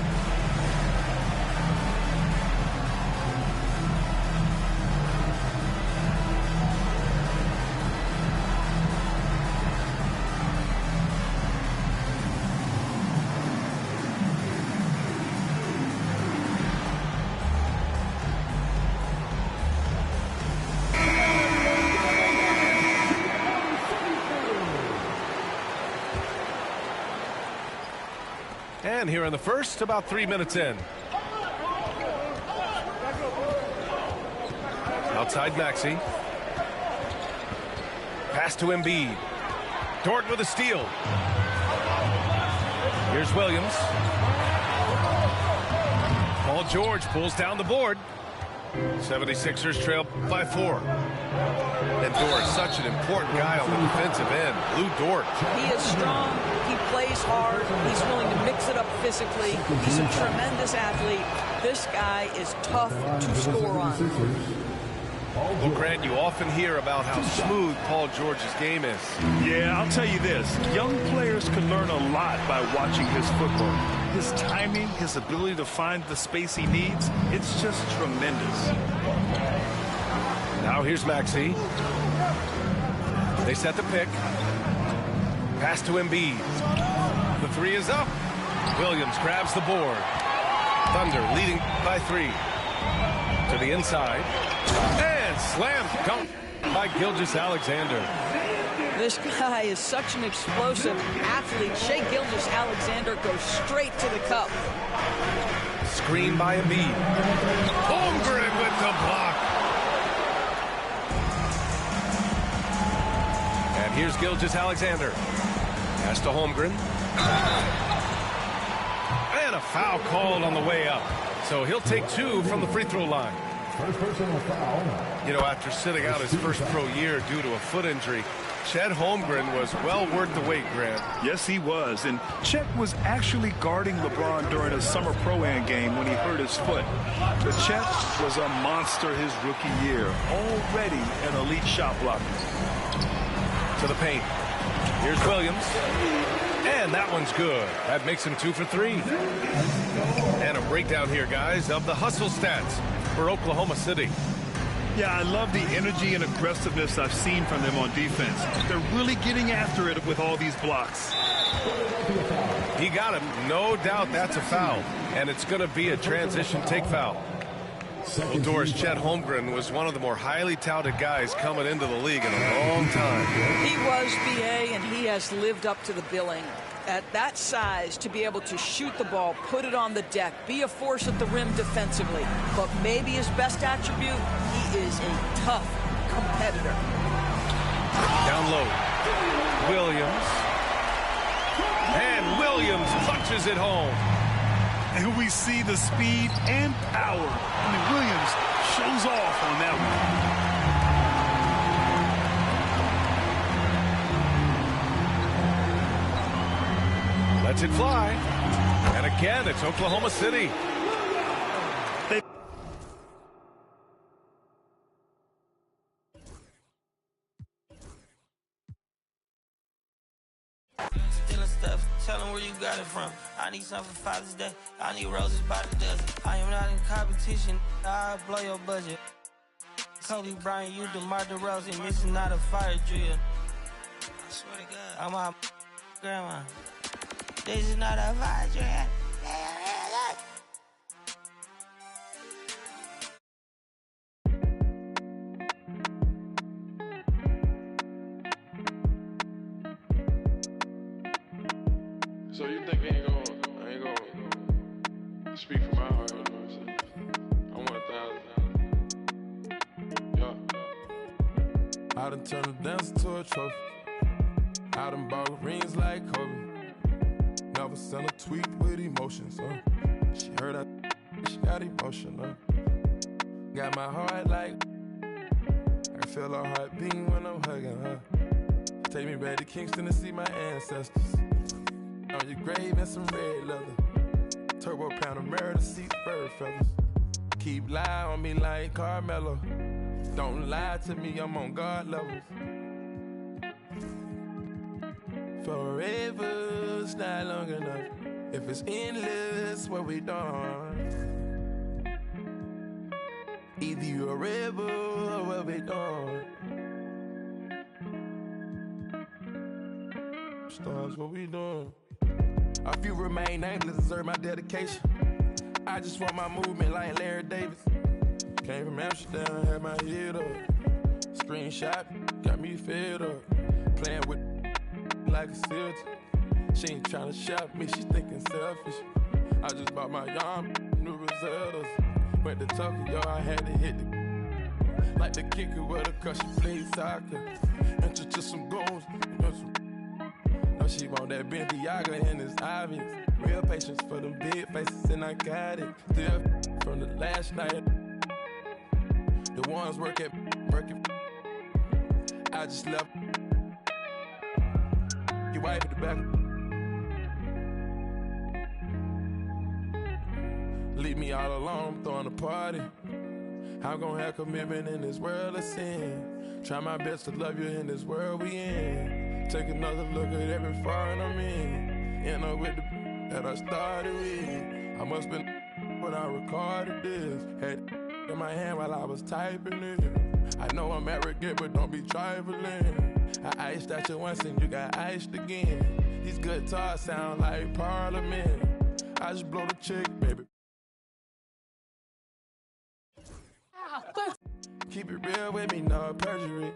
And here in the first, about 3 minutes in. Outside Maxey. Pass to Embiid. Dort with a steal. Here's Williams. Paul George pulls down the board. 76ers trail by 4. And Dort, such an important guy on the defensive end. Lou Dort. He is strong. He plays hard. He's willing to mix it up physically. He's a tremendous athlete. This guy is tough to score on. Well, Grant, you often hear about how smooth Paul George's game is. Yeah, I'll tell you this. Young players can learn a lot by watching his footwork. His timing, his ability to find the space he needs, it's just tremendous. Now here's Maxey. They set the pick. Pass to Embiid. The 3 is up. Williams grabs the board. Thunder leading by 3. To the inside. And slam dunk by by Gilgeous-Alexander. This guy is such an explosive athlete. Shai Gilgeous-Alexander goes straight to the cup. Screen by Embiid. Holmgren with the block. And here's Gilgeous-Alexander. Pass to Holmgren. And a foul called on the way up. So he'll take 2 from the free throw line. First personal foul. You know, after sitting out his first pro year due to a foot injury, Chet Holmgren was well worth the wait, Grant. Yes, he was. And Chet was actually guarding LeBron during a summer Pro-Am game when he hurt his foot. But Chet was a monster his rookie year, already an elite shot blocker. To the paint. Here's Williams. And that one's good. That makes him 2 for 3. And a breakdown here, guys, of the hustle stats for Oklahoma City. Yeah, I love the energy and aggressiveness I've seen from them on defense. They're really getting after it with all these blocks. He got him. No doubt that's a foul. And it's going to be a transition take foul. Well, Doris, Chet Holmgren was one of the more highly touted guys coming into the league in a long time. He was, BA, and he has lived up to the billing. At that size, to be able to shoot the ball, put it on the deck, be a force at the rim defensively. But maybe his best attribute, he is a tough competitor. Down low. Williams. And Williams punches it home. And we see the speed and power. I mean, Williams shows off on that one. Lets it fly. And again, it's Oklahoma City. Tell them where you got it from. I need something for Father's Day. I need roses by the dozen. I am not in competition. I'll blow your budget. Kobe Bryant, you DeMar DeRozan. This is not a fire drill. I swear to God. I'm my grandma. This is not a fire drill. So you think I ain't gonna speak from my heart, you know what I'm saying? I want $1,000. Yeah. I done turned a dancer to a trophy. I done bought rings like Kobe. Never sent a tweet with emotions, She heard that, she got emotional. Got my heart like, I can feel her heart beating when I'm hugging her. Take me back to Kingston to see my ancestors. On your grave and some red leather. Turbo Panamera to see bird feathers. Keep lying on me like Carmelo. Don't lie to me, I'm on God levels. Forever's not long enough. If it's endless, what we done? Either you a rebel or what we done? Stars, what we doing? A few remain nameless, deserve my dedication. I just want my movement like Larry Davis. Came from Amsterdam, had my head up. Screenshot, got me fed up. Playing with like a silver. She ain't trying to shop me, she thinking selfish. I just bought my young new Rosellas. Went to Tokyo, I had to hit the like the kicker with a crush, she played soccer. Enter to some goals, she want that Bentiaga and it's obvious. Real patience for them big faces and I got it. Still from the last night. The ones working. I just left. You wipe at the back. Leave me all alone, I'm throwing a party. I'm gonna have commitment in this world of sin. Try my best to love you in this world we in. Take another look at every foreign I'm in. End up with the that I started with. I must been when I recorded this. Had in my hand while I was typing it. I know I'm arrogant, but don't be trifling. I iced at you once and you got iced again. These guitars sound like Parliament. I just blow the chick, baby. Keep it real with me, no perjury.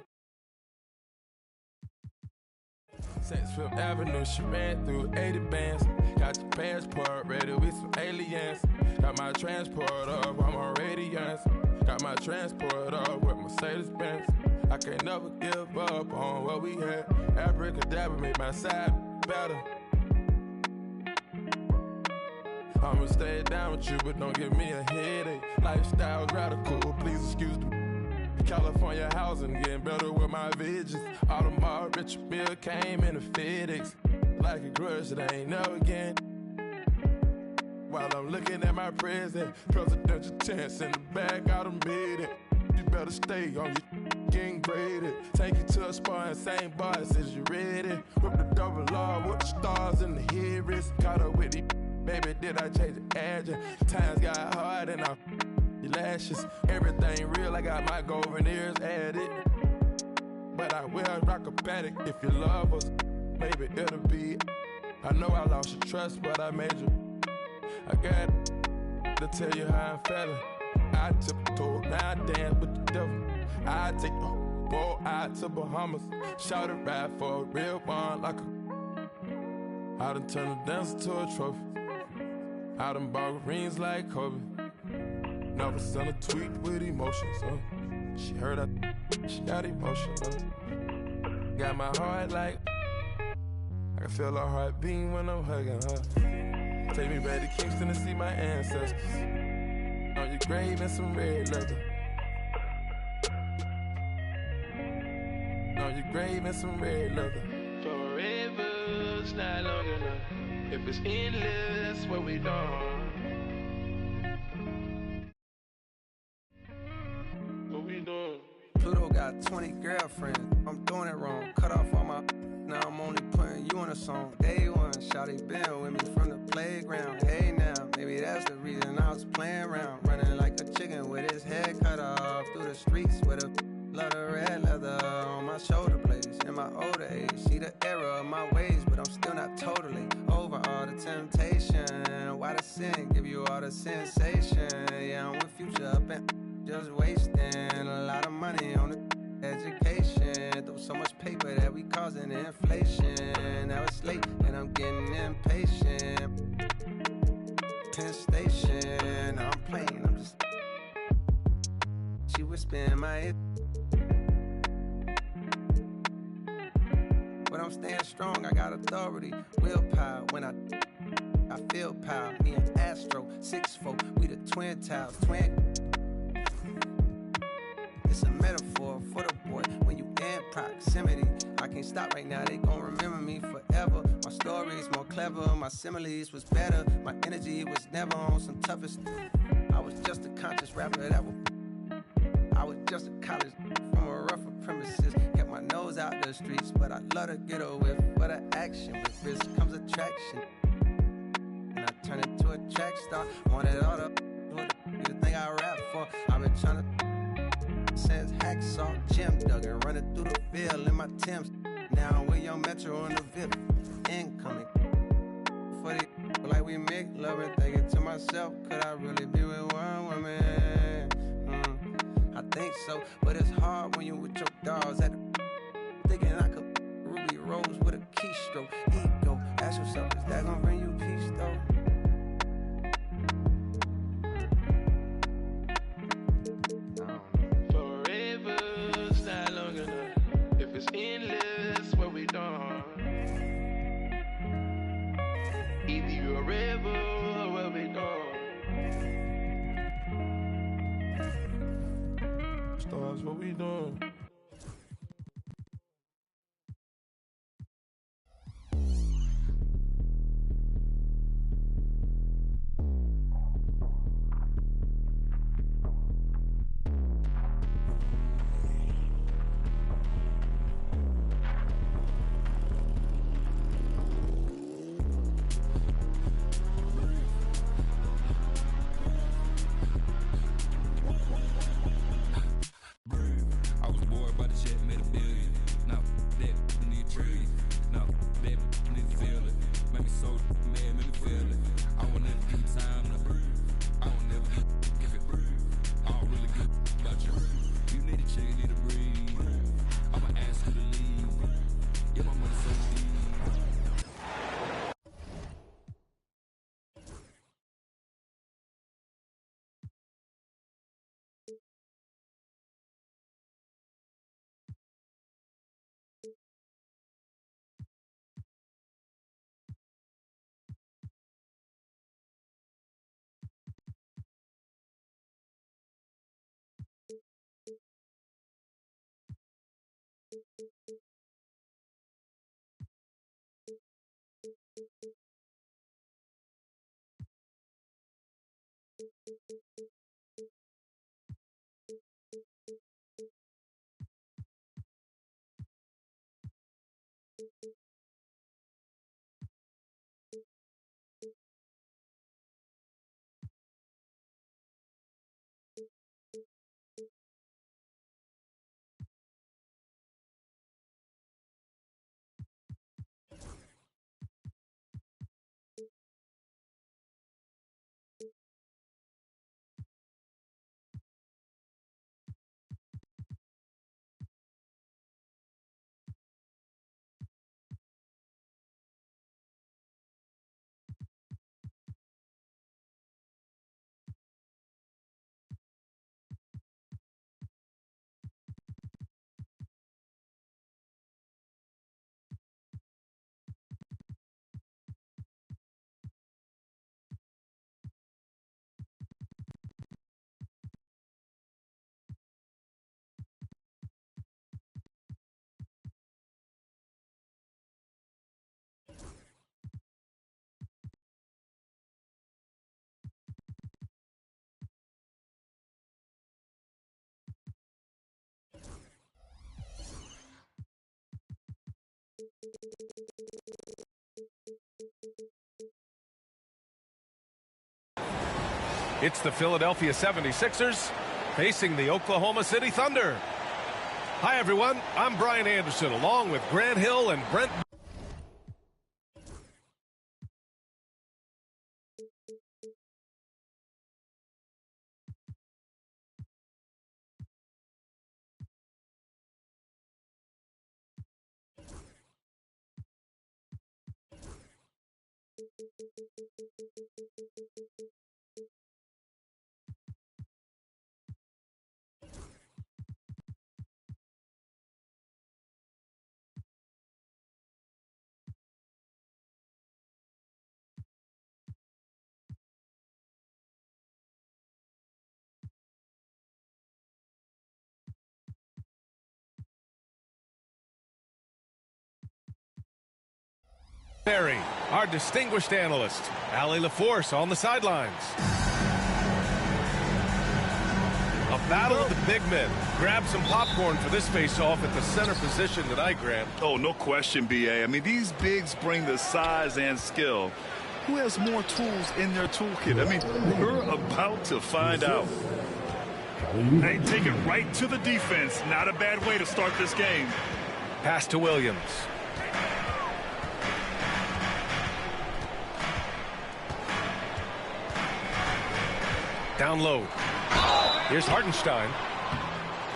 Since Fifth Avenue, she ran through 80 bands. Got your passport ready with some aliens. Got my transport up, I'm on radiance. Got my transport up with Mercedes-Benz. I can't never give up on what we had. Abracadabra make my side better. I'ma stay down with you, but don't give me a headache. Lifestyle's radical, please excuse me. California housing, getting better with my visions. Audemars, Richard Mille came in the FedEx. Like a grudge that I ain't never again. While I'm looking at my present, presidential chance in the back, I done made it. You better stay on your getting graded. Take you to a spot and same boss as you ready. With the double R, with the stars in the hearings. Caught up with the baby, did I change the agent? Times got hard and I your lashes. Everything real, I got my gold veneers added. But I will rock a paddock if you love us. Maybe it'll be. I know I lost your trust, but I made you. I got to tell you how I'm feeling. I tiptoe, now I dance with the devil. I take the boat out to Bahamas. Shout it right for a real one like a. I done turned a dancer to a trophy. I done bought rings like Kobe. Never sent a tweet with emotions, She heard she got emotion, Got my heart like I can feel her heart beating when I'm hugging her. Take me back to Kingston to see my ancestors. On your grave and some red leather. On your grave and some red leather. Forever's not long enough. If it's endless, what we done. What we doing? Pluto got 20 girlfriends. I'm doing it wrong. Cut off all my. Now I'm only putting you on a song. Day one, shawty been with me from the playground. Hey now, maybe that's the reason I was playing around. Running like a chicken with his head cut off. Through the streets with a lot of red leather on my shoulder blades. In my older age, see the error of my ways, but I'm still not totally over all the temptation. Why the sin give you all the sensation? Yeah, I'm with Future up and just wasting a lot of money on the education. Through so much paper that we causing inflation. Now it's late and I'm getting impatient. Penn Station, now I'm playing, I'm just. She whispering in my ear. But I'm staying strong, I got authority, willpower. When I feel power, me and Astro, 6'4", we the twin towers, It's a metaphor for the boy when you in proximity. I can't stop right now, they gon' remember me forever. My story's more clever, my similes was better. My energy was never on some toughest. I was just a conscious rapper that was. I was just a college from a rougher premises. Kept my nose out the streets, but I love to get a whiff. But an action with risk comes attraction. And I turn into a track star. Wanted all the thing I rap for. I've been trying to since Hacksaw, Jim Duggan, running through the field in my Timbs. Now I'm with Young Metro on the VIP. Incoming. For the like we make love and thinking to myself, could I really be with one woman? I think so, but it's hard when you with your dogs at the thinking I could Ruby Rose with a keystroke. Ego, ask yourself, is that gonna bring you peace though? Forever's not long enough. If it's endless, what we done. Either you're a rebel or what we done. Stars, what we doing? It's the Philadelphia 76ers facing the Oklahoma City Thunder. Hi, everyone. I'm Brian Anderson, along with Grant Hill and Brent. Barry, our distinguished analyst, Allie LaForce on the sidelines. A battle of the big men. Grab some popcorn for this face-off at the center position tonight, Grant. Oh, no question, B.A. I mean, these bigs bring the size and skill. Who has more tools in their toolkit? I mean, we're about to find out. Hey, take it right to the defense. Not a bad way to start this game. Pass to Williams. Down low. Here's Hartenstein.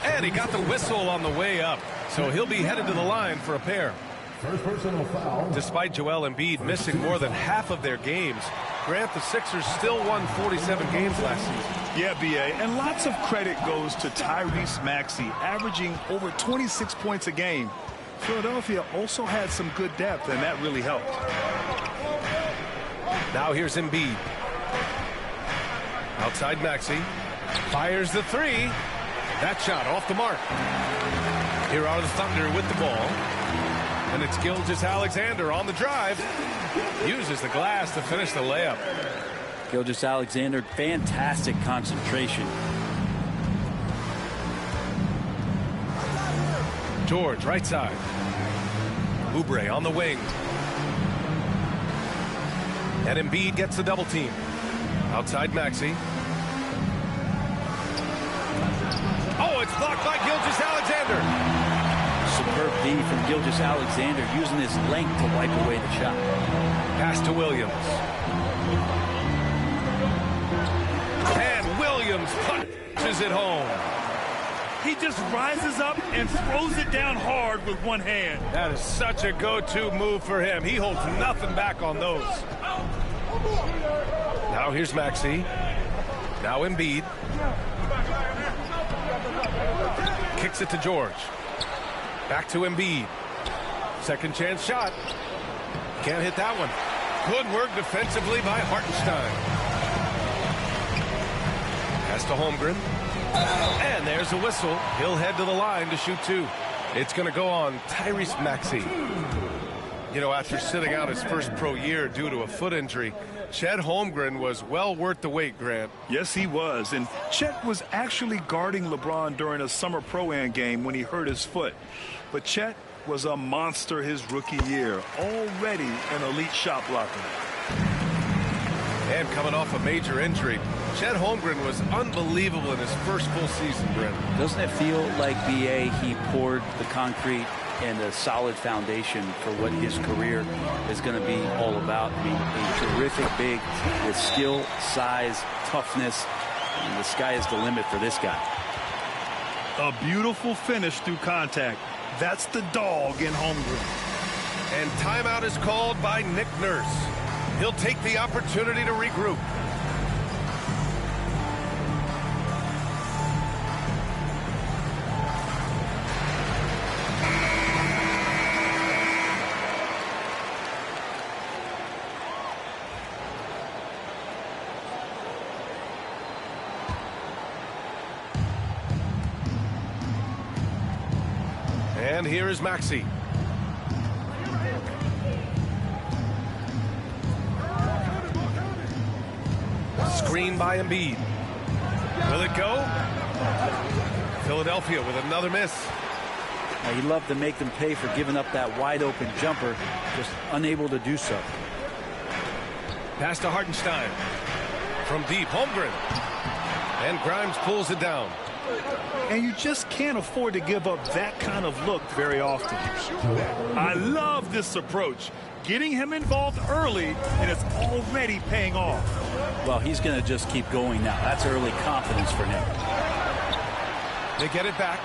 And he got the whistle on the way up. So he'll be headed to the line for a pair. First personal foul. Despite Joel Embiid missing more than half of their games, Grant, the Sixers still won 47 games last season. Yeah, B.A., and lots of credit goes to Tyrese Maxey, averaging over 26 points a game. Philadelphia also had some good depth, and that really helped. Now here's Embiid. Outside Maxey. Fires the three. That shot off the mark. Here are the Thunder with the ball. And it's Gilgeous-Alexander on the drive. Uses the glass to finish the layup. Gilgeous-Alexander, fantastic concentration. George, right side. Oubre on the wing. And Embiid gets the double team. Outside Maxey. Oh, it's blocked by Gilgeous-Alexander. Superb D from Gilgeous-Alexander, using his length to wipe away the shot. Pass to Williams. And Williams punches it home. He just rises up and throws it down hard with one hand. That is such a go-to move for him. He holds nothing back on those. Now here's Maxey. Now Embiid. Kicks it to George. Back to Embiid. Second chance shot. Can't hit that one. Good work defensively by Hartenstein. Pass to Holmgren. And there's a whistle. He'll head to the line to shoot two. It's going to go on Tyrese Maxey. You know, after sitting out his first pro year due to a foot injury, Chet Holmgren was well worth the wait, Grant. Yes, he was. And Chet was actually guarding LeBron during a summer pro-am game when he hurt his foot. But Chet was a monster his rookie year. Already an elite shot blocker. And coming off a major injury, Chet Holmgren was unbelievable in his first full season, Brent. Doesn't it feel like, B.A., he poured the concrete and a solid foundation for what his career is going to be all about? I mean, a terrific big with skill, size, toughness, and the sky is the limit for this guy. A beautiful finish through contact. That's the dog in Holmgren. And timeout is called by Nick Nurse. He'll take the opportunity to regroup. And here is Maxey. Screen by Embiid. Will it go? Philadelphia with another miss. Now, he loved to make them pay for giving up that wide open jumper, just unable to do so. Pass to Hartenstein. From deep, Holmgren. And Grimes pulls it down. And you just can't afford to give up that kind of look very often. I love this approach. Getting him involved early, and it's already paying off. Well, he's going to just keep going now. That's early confidence for him. They get it back.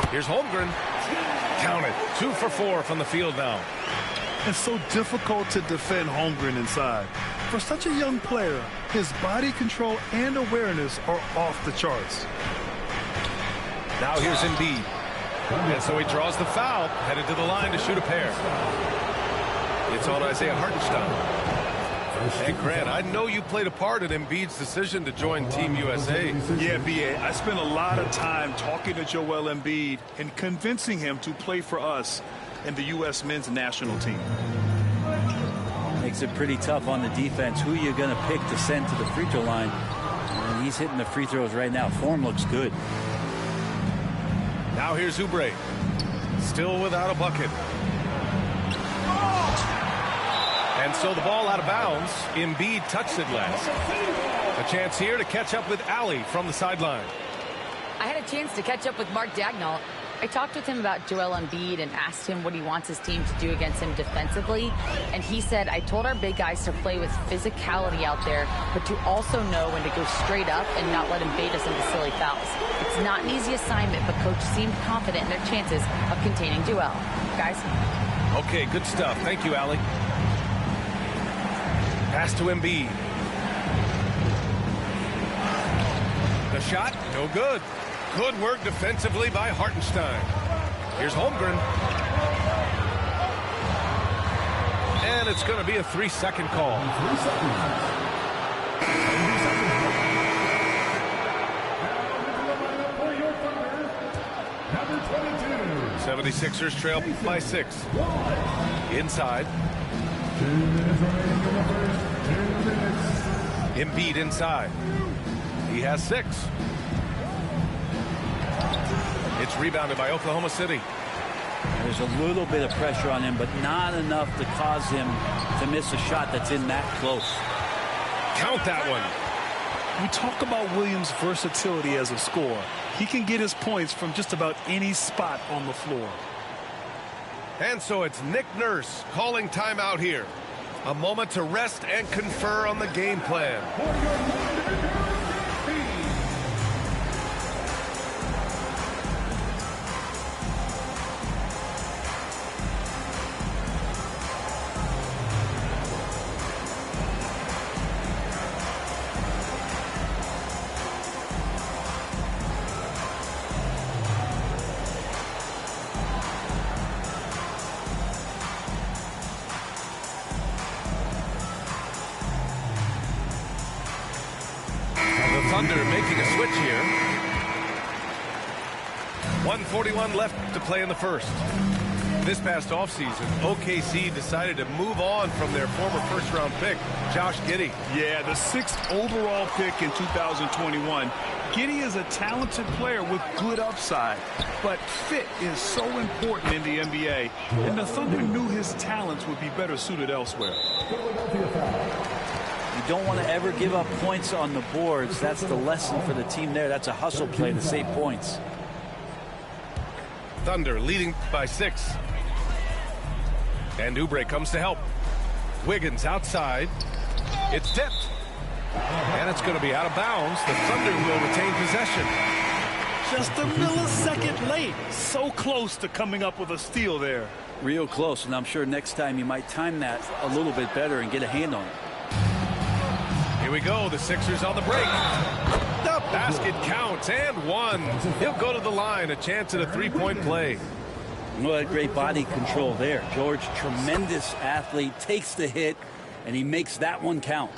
Here's Holmgren. Count it. 2 for 4 from the field now. It's so difficult to defend Holmgren inside. For such a young player, his body control and awareness are off the charts. Now here's Embiid. And so he draws the foul, headed to the line to shoot a pair. It's on Isaiah Hartenstein. And Grant, I know you played a part in Embiid's decision to join Team USA. Yeah, B.A., I spent a lot of time talking to Joel Embiid and convincing him to play for us and the U.S. men's national team. Makes it pretty tough on the defense. Who are you going to pick to send to the free throw line? And he's hitting the free throws right now. Form looks good. Now here's Oubre. Still without a bucket. And so the ball out of bounds. Embiid touched it last. A chance here to catch up with Allie from the sideline. I had a chance to catch up with Mark Daigneault. I talked with him about Joel Embiid and asked him what he wants his team to do against him defensively. And he said, I told our big guys to play with physicality out there, but to also know when to go straight up and not let him bait us into silly fouls. It's not an easy assignment, but coach seemed confident in their chances of containing Joel. Guys? Okay, good stuff. Thank you, Allie. Pass to Embiid. The shot, no good. Good work defensively by Hartenstein. Here's Holmgren. And it's going to be a 3-second call. 3 seconds. 76ers trail by 6. Inside. 2 minutes remaining in the first. 2 minutes. Embiid inside. He has 6. It's rebounded by Oklahoma City. There's a little bit of pressure on him, but not enough to cause him to miss a shot that's in that close. Count that one. We talk about Williams' versatility as a scorer. He can get his points from just about any spot on the floor. And so it's Nick Nurse calling timeout here. A moment to rest and confer on the game plan. Thunder making a switch here. 1:41 left to play in the first. This past offseason, OKC decided to move on from their former first-round pick, Josh Giddey. Yeah, the 6th overall pick in 2021. Giddey is a talented player with good upside, but fit is so important in the NBA, and the Thunder knew his talents would be better suited elsewhere. You don't want to ever give up points on the boards. That's the lesson for the team there. That's a hustle play to save points. Thunder leading by 6. And Oubre comes to help. Wiggins outside. It's tipped. And it's going to be out of bounds. The Thunder will retain possession. Just a millisecond late. So close to coming up with a steal there. Real close, and I'm sure next time you might time that a little bit better and get a hand on it. Here we go. The Sixers on the break. The basket counts and one. He'll go to the line. A chance at a three-point play. Well, great body control there. George, tremendous athlete, takes the hit, and he makes that one count.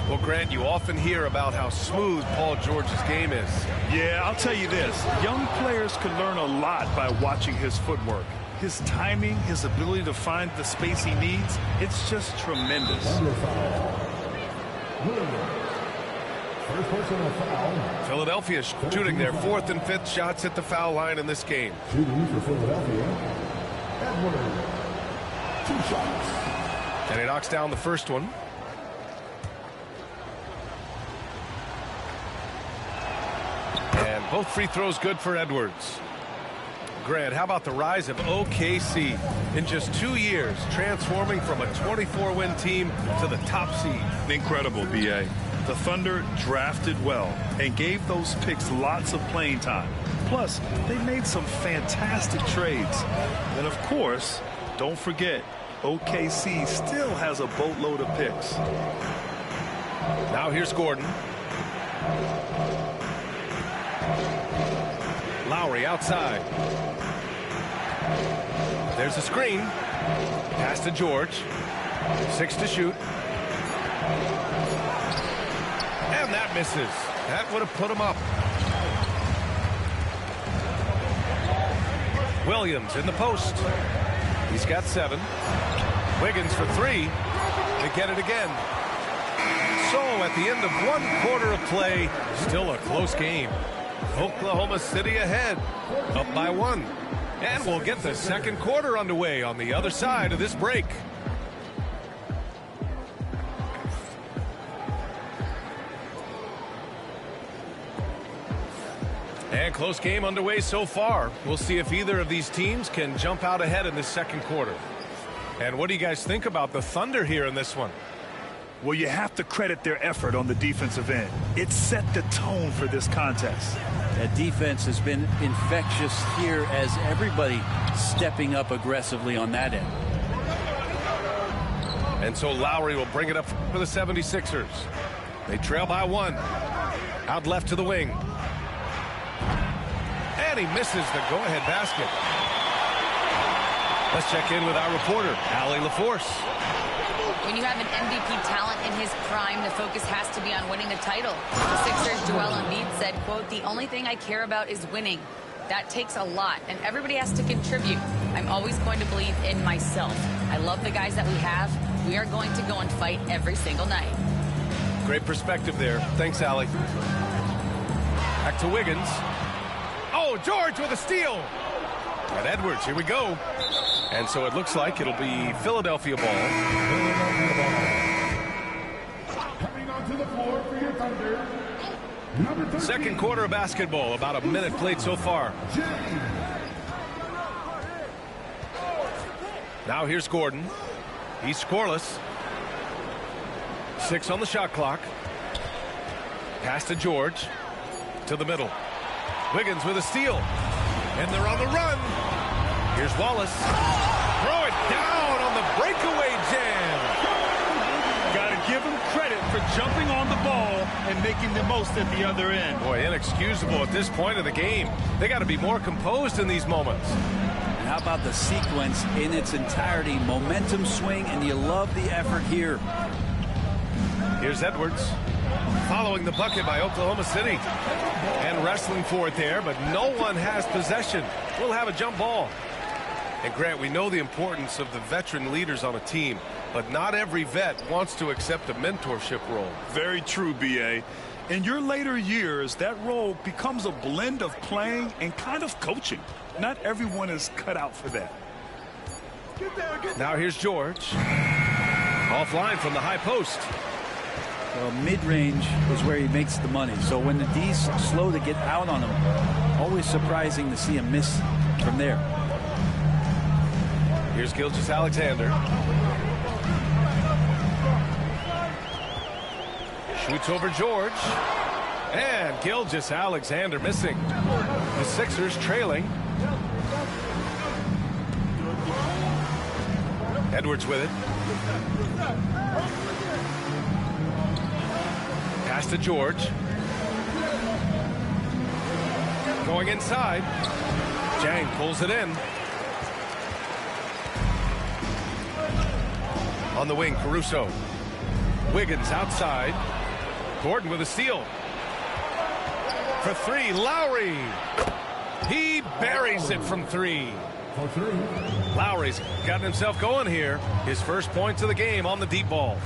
Well, Grant, you often hear about how smooth Paul George's game is. Yeah, I'll tell you this. Young players can learn a lot by watching his footwork. His timing, his ability to find the space he needs, it's just tremendous. Philadelphia shooting their 4th and 5th shots at the foul line in this game. Shooting for Philadelphia, Edwards. 2 shots. And he knocks down the first one. And both free throws good for Edwards. Grant, how about the rise of OKC in just 2 years, transforming from a 24-win team to the top seed? Incredible, B.A. The Thunder drafted well and gave those picks lots of playing time. Plus, they made some fantastic trades. And of course, don't forget, OKC still has a boatload of picks. Now here's Gordon. Lowry outside. There's a screen. Pass to George. 6 to shoot. And that misses. That would have put him up. Williams in the post. He's got 7. Wiggins for 3. They get it again. So at the end of 1 quarter of play, still a close game. Oklahoma City ahead, up by 1. And we'll get the second quarter underway on the other side of this break. And close game underway so far. We'll see if either of these teams can jump out ahead in this second quarter. And what do you guys think about the Thunder here in this one? Well, you have to credit their effort on the defensive end. It set the tone for this contest. That defense has been infectious here as everybody stepping up aggressively on that end. And so Lowry will bring it up for the 76ers. They trail by 1. Out left to the wing. And he misses the go-ahead basket. Let's check in with our reporter, Allie LaForce. When you have an MVP talent in his prime, the focus has to be on winning the title. The Sixers' Joel Embiid said, quote, "The only thing I care about is winning. That takes a lot, and everybody has to contribute. I'm always going to believe in myself. I love the guys that we have. We are going to go and fight every single night." Great perspective there. Thanks, Allie. Back to Wiggins. Oh, George with a steal. And Edwards, here we go. And so it looks like it'll be Philadelphia ball. Coming onto the floor for your Thunder, number 13. Second quarter of basketball, about a minute played so far. Now here's Gordon. He's scoreless. 6 on the shot clock. Pass to George. To the middle. Wiggins with a steal. And they're on the run. Here's Wallace. Throw it down on the breakaway jam. Got to give him credit for jumping on the ball and making the most at the other end. Boy, inexcusable at this point of the game. They got to be more composed in these moments. And how about the sequence in its entirety? Momentum swing, and you love the effort here. Here's Edwards. Following the bucket by Oklahoma City. And wrestling for it there, but no one has possession. We'll have a jump ball. And Grant, we know the importance of the veteran leaders on a team, but not every vet wants to accept a mentorship role. Very true, B.A. In your later years, that role becomes a blend of playing and kind of coaching. Not everyone is cut out for that. Now here's George. Offline from the high post. Well, mid-range is where he makes the money. So when the D's slow to get out on him, always surprising to see him miss from there. Here's Gilgeous-Alexander. Shoots over George. And Gilgeous-Alexander missing. The Sixers trailing. Edwards with it. Pass to George. Going inside. Jang pulls it in. On the wing, Caruso. Wiggins outside. Gordon with a steal. For three, Lowry. He buries it from three. Lowry's gotten himself going here. His first points of the game on the deep ball.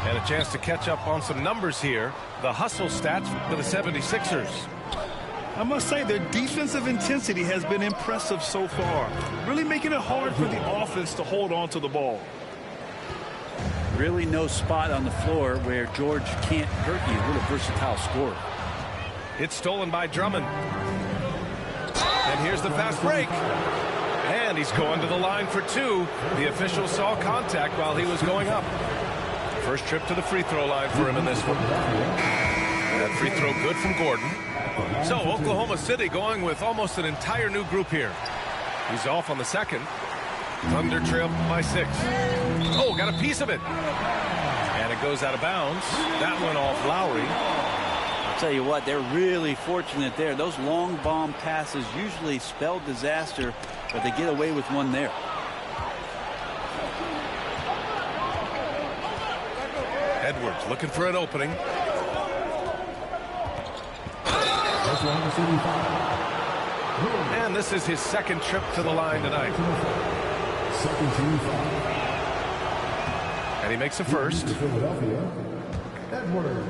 And a chance to catch up on some numbers here. The hustle stats for the 76ers. I must say their defensive intensity has been impressive so far, really making it hard for the offense to hold on to the ball. Really no spot on the floor where George can't hurt you. What a versatile scorer. It's stolen by Drummond. And here's the fast break. And he's going to the line for two. The official saw contact while he was going up. First trip to the free throw line for him in this one. That free throw good from Gordon. So Oklahoma City going with almost an entire new group here. He's off on the second. Thunder trail by 6. Oh, got a piece of it. And it goes out of bounds. That went off Lowry. I'll tell you what, they're really fortunate there. Those long bomb passes usually spell disaster, but they get away with one there. Edwards looking for an opening. And this is his second trip to the line tonight. And he makes a first. Edwards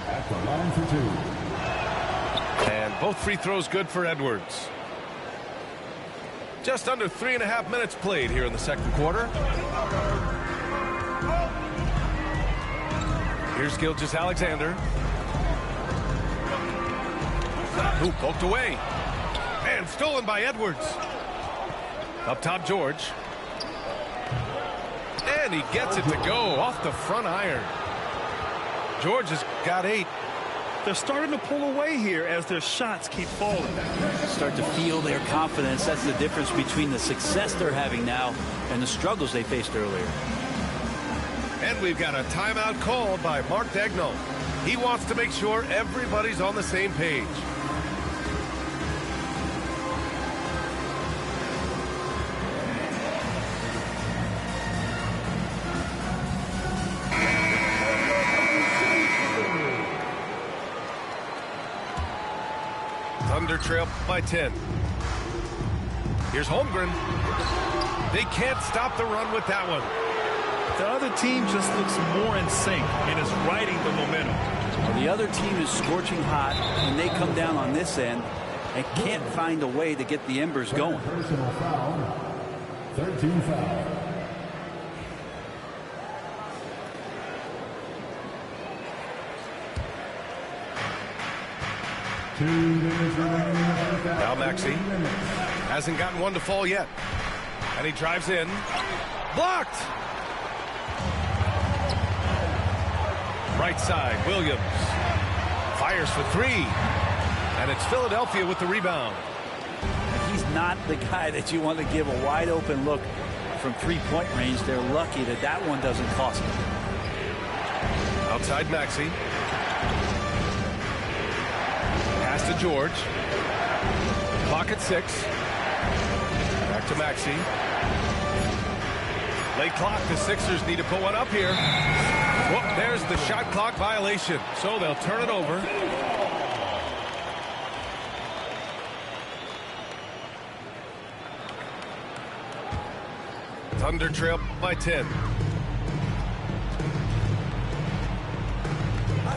at the line for two. And both free throws good for Edwards. Just under 3.5 minutes played here in the second quarter. Here's Gilgeous-Alexander. Who poked away. And stolen by Edwards. Up top, George. And he gets it to go off the front iron. George has got 8. They're starting to pull away here as their shots keep falling. Start to feel their confidence. That's the difference between the success they're having now and the struggles they faced earlier. And we've got a timeout called by Mark Daigneault. He wants to make sure everybody's on the same page. Thunder trail by 10. Here's Holmgren. They can't stop the run with that one. The other team just looks more in sync and is riding the momentum. Well, the other team is scorching hot, and they come down on this end and can't find a way to get the embers going. Personal foul. 13 foul. Now Maxey hasn't gotten one to fall yet. And he drives in. Blocked! Right side, Williams. Fires for 3. And it's Philadelphia with the rebound. He's not the guy that you want to give a wide open look from three-point range. They're lucky that that one doesn't cost them. Outside Maxey. Pass to George. Clock at 6. Back to Maxey. Late clock. The Sixers need to put one up here. Whoop, there's the shot clock violation. So they'll turn it over. Thunder trail by 10.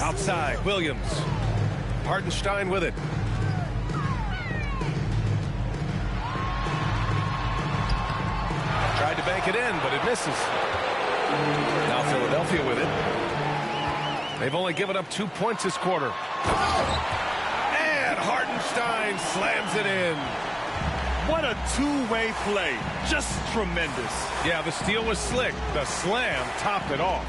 Outside, Williams. Hartenstein with it. Tried to bank it in, but it misses. Now Philadelphia with it. They've only given up 2 points this quarter. And Hartenstein slams it in. What a two-way play. Just tremendous. Yeah, the steal was slick. The slam topped it off.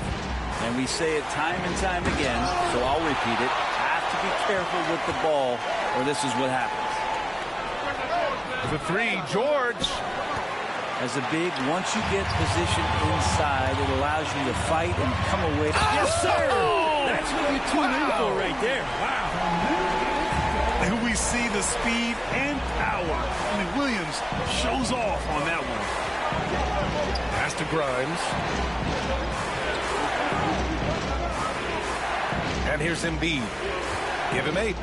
And we say it time and time again, so I'll repeat it. Have to be careful with the ball, or this is what happens. The three, George. As a big, once you get positioned inside, it allows you to fight and come away. Yes, sir! That's what you tune in for right there. Wow. And we see the speed and power. I mean, Williams shows off on that one. Pass to Grimes. And here's Embiid. Give him 8.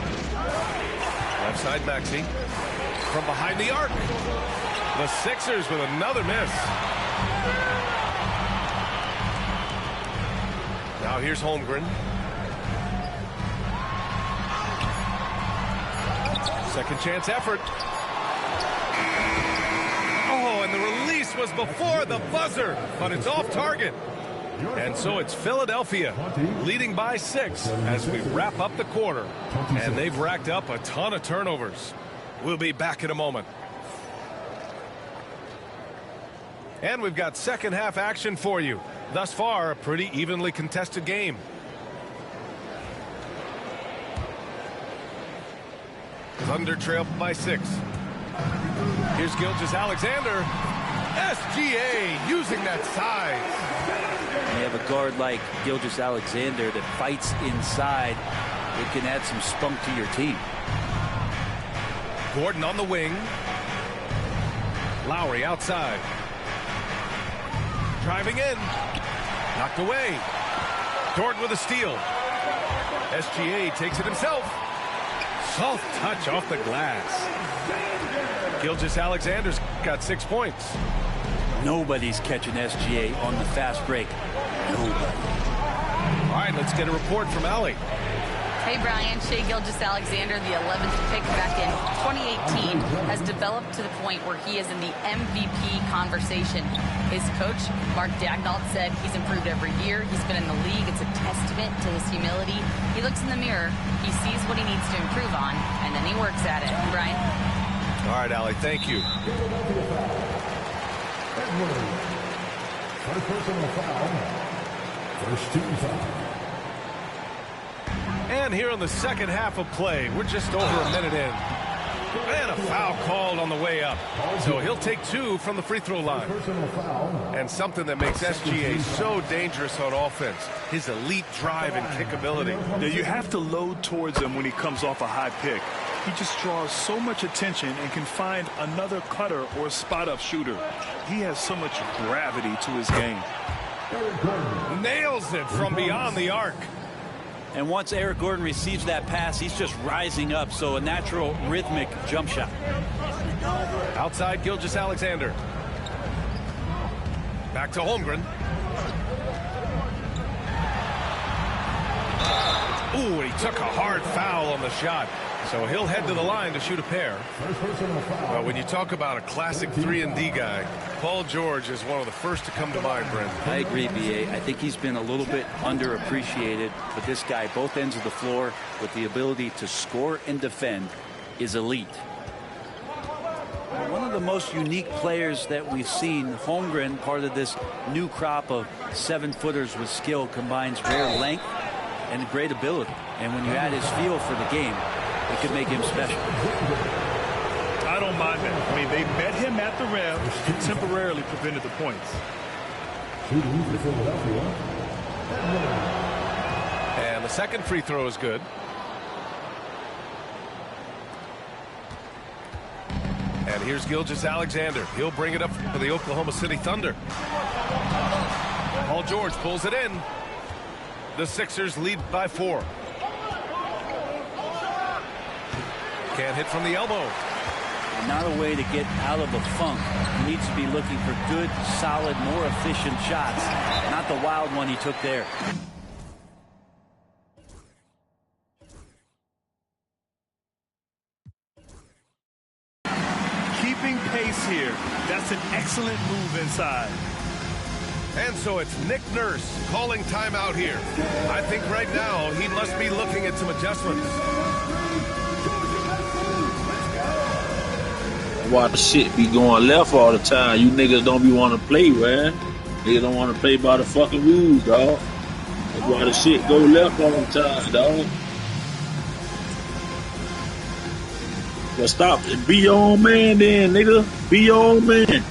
Left side, Maxey. From behind the arc. The Sixers with another miss. Now here's Holmgren. Second chance effort. Oh, and the release was before the buzzer, but it's off target. And so it's Philadelphia leading by 6 as we wrap up the quarter. And they've racked up a ton of turnovers. We'll be back in a moment. And we've got second half action for you. Thus far, a pretty evenly contested game. Thunder trail by 6. Here's Gilgeous-Alexander. SGA using that size. You have a guard like Gilgeous-Alexander that fights inside. It can add some spunk to your team. Gordon on the wing. Lowry outside. Driving in. Knocked away. Gordon with a steal. SGA takes it himself. Soft touch off the glass. Gilgeous-Alexander's got 6 points. Nobody's catching SGA on the fast break. Nobody. All right, let's get a report from Allie. Hey, Brian. Shai Gilgeous-Alexander, the 11th pick back in 2018, has developed to the point where he is in the MVP conversation. His coach, Mark Daigneault, said he's improved every year. He's been in the league. It's a testament to his humility. He looks in the mirror. He sees what he needs to improve on, and then he works at it. Brian? All right, Allie, thank you. First personal foul. First team foul. And here in the second half of play, we're just over a minute in. And a foul called on the way up. So he'll take 2 from the free throw line. And something that makes SGA so dangerous on offense, his elite drive and kickability. Yeah, you have to load towards him when he comes off a high pick. He just draws so much attention and can find another cutter or spot-up shooter. He has so much gravity to his game. Nails it from beyond the arc. And once Eric Gordon receives that pass, he's just rising up. So a natural rhythmic jump shot. Outside Gilgeous-Alexander. Back to Holmgren. Ooh, he took a hard foul on the shot. So he'll head to the line to shoot a pair. Well, when you talk about a classic 3-and-D guy, Paul George is one of the first to come to mind, Brent. I agree, B.A. I think he's been a little bit underappreciated, but this guy, both ends of the floor, with the ability to score and defend, is elite. One of the most unique players that we've seen, Holmgren, part of this new crop of 7-footers with skill, combines rare length and great ability. And when you add his feel for the game, it could make him special. I don't mind that. I mean, they met him at the rim and temporarily prevented the points. And the second free throw is good. And here's Gilgeous-Alexander. He'll bring it up for the Oklahoma City Thunder. Paul George pulls it in. The Sixers lead by 4. Can't hit from the elbow. Not a way to get out of a funk. He needs to be looking for good, solid, more efficient shots. Not the wild one he took there. That's an excellent move inside. And so it's Nick Nurse calling timeout here. I think right now he must be looking at some adjustments. Why the shit be going left all the time? You niggas don't be want to play, man. Niggas don't want to play by the fucking rules, dog. That's why the shit go left all the time, dog. Well, stop. Be your own man then, nigga. Be your own man.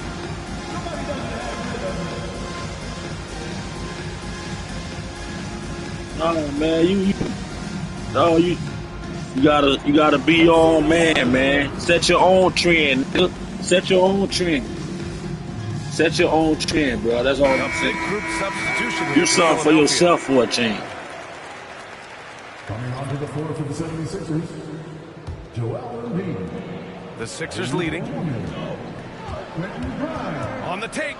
No, man, you gotta be your own man. Set your own trend, nigga. Set your own trend. Set your own trend, bro. That's all I'm saying. Group substitution. Do something for yourself for a change. Coming onto the floor for the 76ers, Joel Embiid. The Sixers leading. On the take.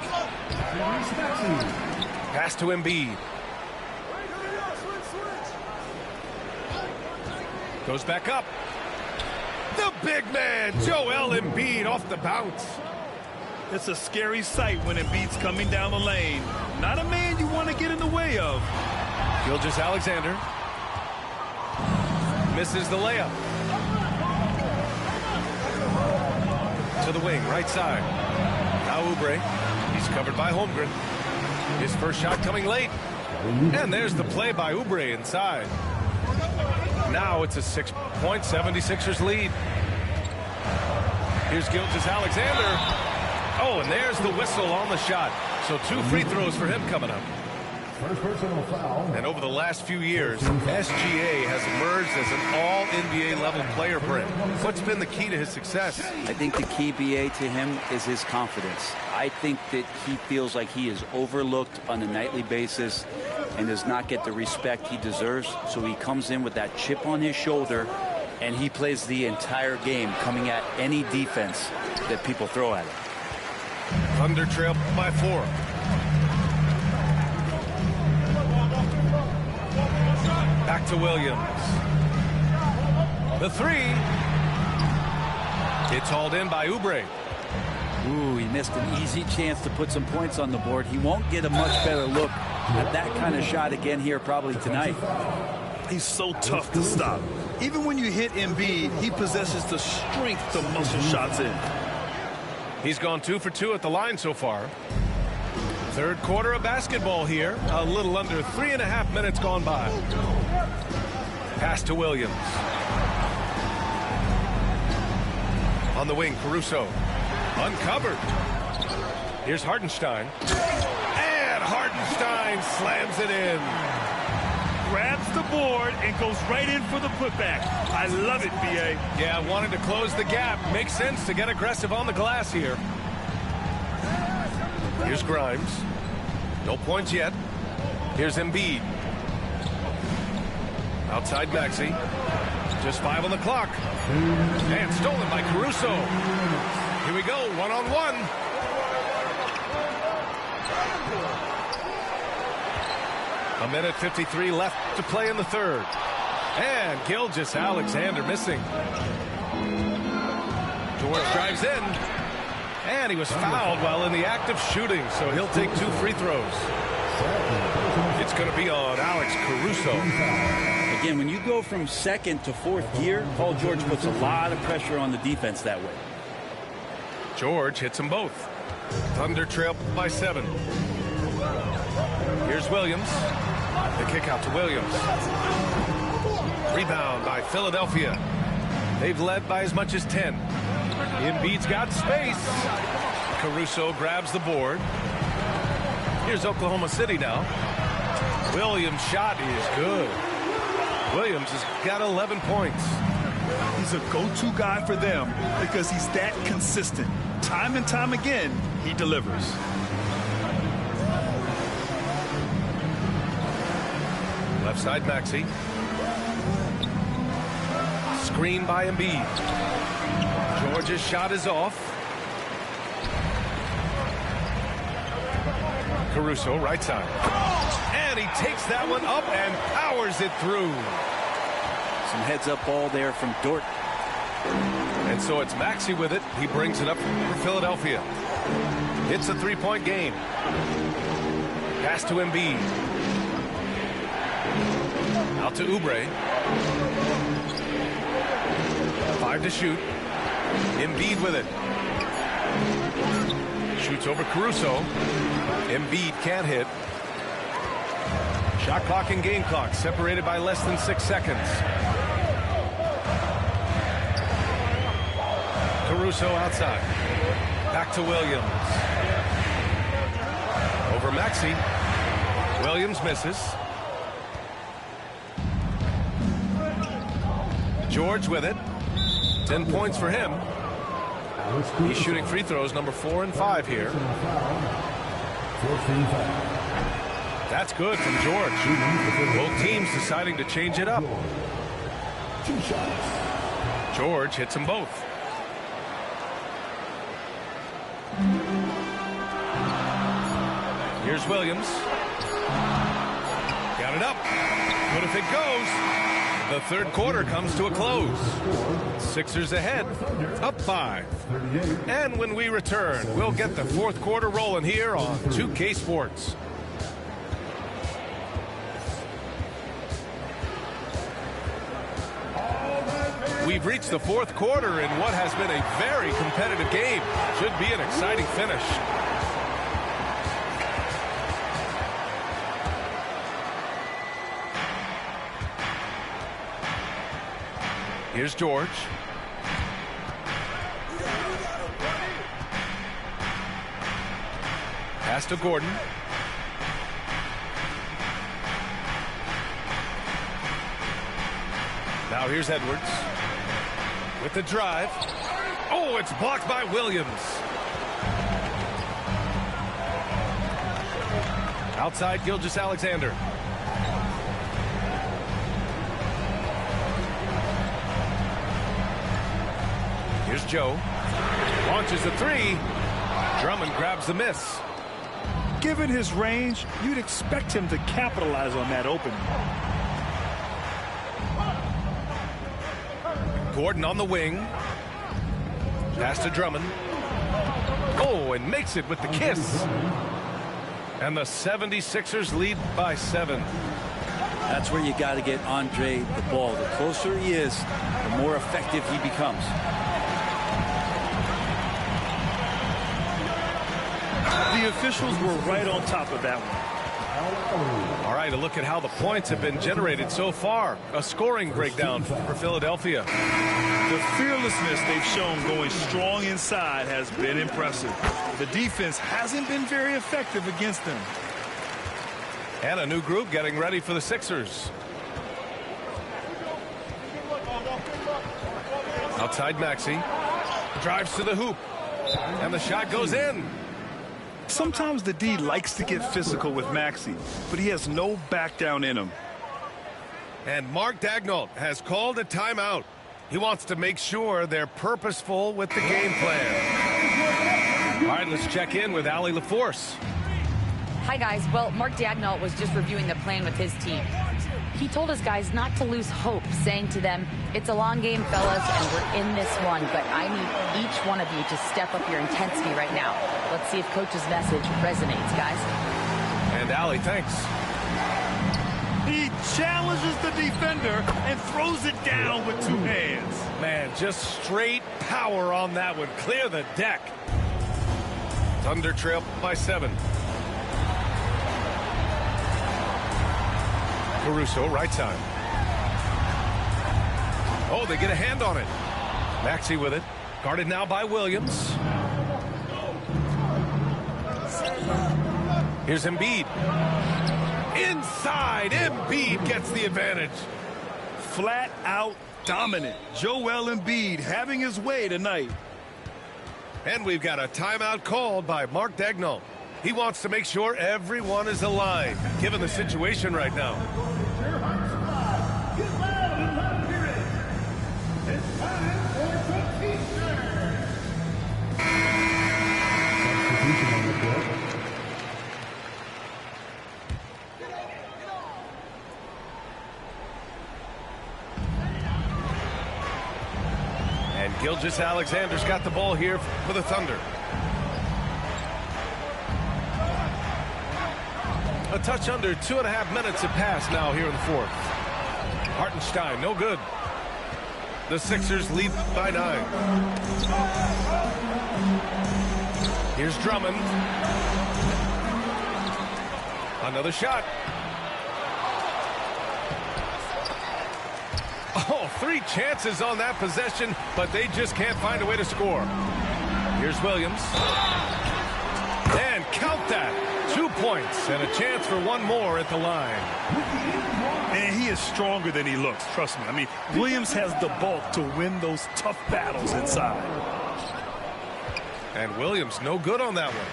Pass to Embiid. Goes back up. The big man, Joel Embiid, off the bounce. It's a scary sight when Embiid's coming down the lane. Not a man you want to get in the way of. Gilgeous-Alexander misses the layup. To the wing, right side. Now Oubre. He's covered by Holmgren. His first shot coming late. And there's the play by Oubre inside. Now it's a 6-point 76ers lead. Here's Gilgeous-Alexander. Oh, and there's the whistle on the shot. So 2 free throws for him coming up. First personal foul. And over the last few years, SGA has emerged as an all-NBA level player, Brent. What's been the key to his success? I think the key, BA, to him is his confidence. I think that he feels like he is overlooked on a nightly basis and does not get the respect he deserves. So he comes in with that chip on his shoulder, and he plays the entire game, coming at any defense that people throw at him. Thunder trail by 4. Back to Williams. The 3. It's hauled in by Oubre. Ooh, he missed an easy chance to put some points on the board. He won't get a much better look at that kind of shot again here probably tonight. He's so tough to stop. Even when you hit Embiid, he possesses the strength to muscle shots in. He's gone 2 for 2 at the line so far. Third quarter of basketball here. A little under 3.5 minutes gone by. Pass to Williams. On the wing, Caruso. Uncovered. Here's Hartenstein. And Hartenstein slams it in. Grabs the board and goes right in for the putback. I love it, BA. Yeah, wanted to close the gap. Makes sense to get aggressive on the glass here. Here's Grimes. No points yet. Here's Embiid. Outside Maxey. Just 5 on the clock. And stolen by Caruso. Here we go, 1-on-1. A minute 53 left to play in the third. And Gilgeous-Alexander missing. George drives in. And he was fouled while in the act of shooting, so he'll take 2 free throws. It's going to be on Alex Caruso. Again, when you go from second to fourth gear, Paul George puts a lot of pressure on the defense that way. George hits them both. Thunder trail by 7. Here's Williams. The kick out to Williams. Rebound by Philadelphia. They've led by as much as 10. Embiid's got space. Caruso grabs the board. Here's Oklahoma City now. Williams' shot is good. Williams has got 11 points. He's a go-to guy for them because he's that consistent. Time and time again, he delivers. Left side, Maxey. Screen by Embiid. George's shot is off. Caruso, right side. And he takes that one up and powers it through. Some heads-up ball there from Dort. And so it's Maxey with it. He brings it up for Philadelphia. It's a three-point game. Pass to Embiid. Out to Oubre. 5 to shoot. Embiid with it. Shoots over Caruso. Embiid can't hit. Shot clock and game clock separated by less than 6 seconds. Caruso outside. Back to Williams. Over Maxey. Williams misses. George with it. 10 points for him. He's shooting free throws number 4 and 5 here. That's good from George. Both teams deciding to change it up. George hits them both. Here's Williams. Got it up. But if it goes, the third quarter comes to a close. Sixers ahead, up 5. And when we return, we'll get the fourth quarter rolling here on 2K Sports. We've reached the fourth quarter in what has been a very competitive game. Should be an exciting finish. Here's George. Pass to Gordon. Now here's Edwards. With the drive. Oh, it's blocked by Williams. Outside Gilgeous-Alexander. Here's Joe. Launches the 3. Drummond grabs the miss. Given his range, you'd expect him to capitalize on that opening. Gordon on the wing. Pass to Drummond. Oh, and makes it with the kiss. And the 76ers lead by 7. That's where you got to get Andre the ball. The closer he is, the more effective he becomes. The officials were right on top of that one. All right, a look at how the points have been generated so far. A scoring breakdown for Philadelphia. The fearlessness they've shown going strong inside has been impressive. The defense hasn't been very effective against them. And a new group getting ready for the Sixers. Outside Maxey. Drives to the hoop. And the shot goes in. Sometimes the D likes to get physical with Maxey, but he has no back down in him. And Mark Daigneault has called a timeout. He wants to make sure they're purposeful with the game plan. All right, let's check in with Allie LaForce. Hi, guys. Well, Mark Daigneault was just reviewing the plan with his team. He told his guys not to lose hope, saying to them, it's a long game, fellas, and we're in this one, but I need each one of you to step up your intensity right now. Let's see if Coach's message resonates, guys. And Allie, thanks. He challenges the defender and throws it down with 2 hands. Man, just straight power on that one. Clear the deck. Thunder trail by 7. Caruso, right side. Oh, they get a hand on it. Maxey with it. Guarded now by Williams. Here's Embiid. Inside, Embiid gets the advantage. Flat out dominant. Joel Embiid having his way tonight. And we've got a timeout called by Mark Daigneault. He wants to make sure everyone is aligned, given the situation right now. Gilgeous-Alexander's got the ball here for the Thunder. A touch under 2.5 minutes have passed now here in the fourth. Hartenstein, no good. The Sixers lead by 9. Here's Drummond. Another shot. Oh, 3 chances on that possession, but they just can't find a way to score. Here's Williams. And count that. 2 points and a chance for one more at the line. Man, he is stronger than he looks, trust me. I mean, Williams has the bulk to win those tough battles inside. And Williams no good on that one.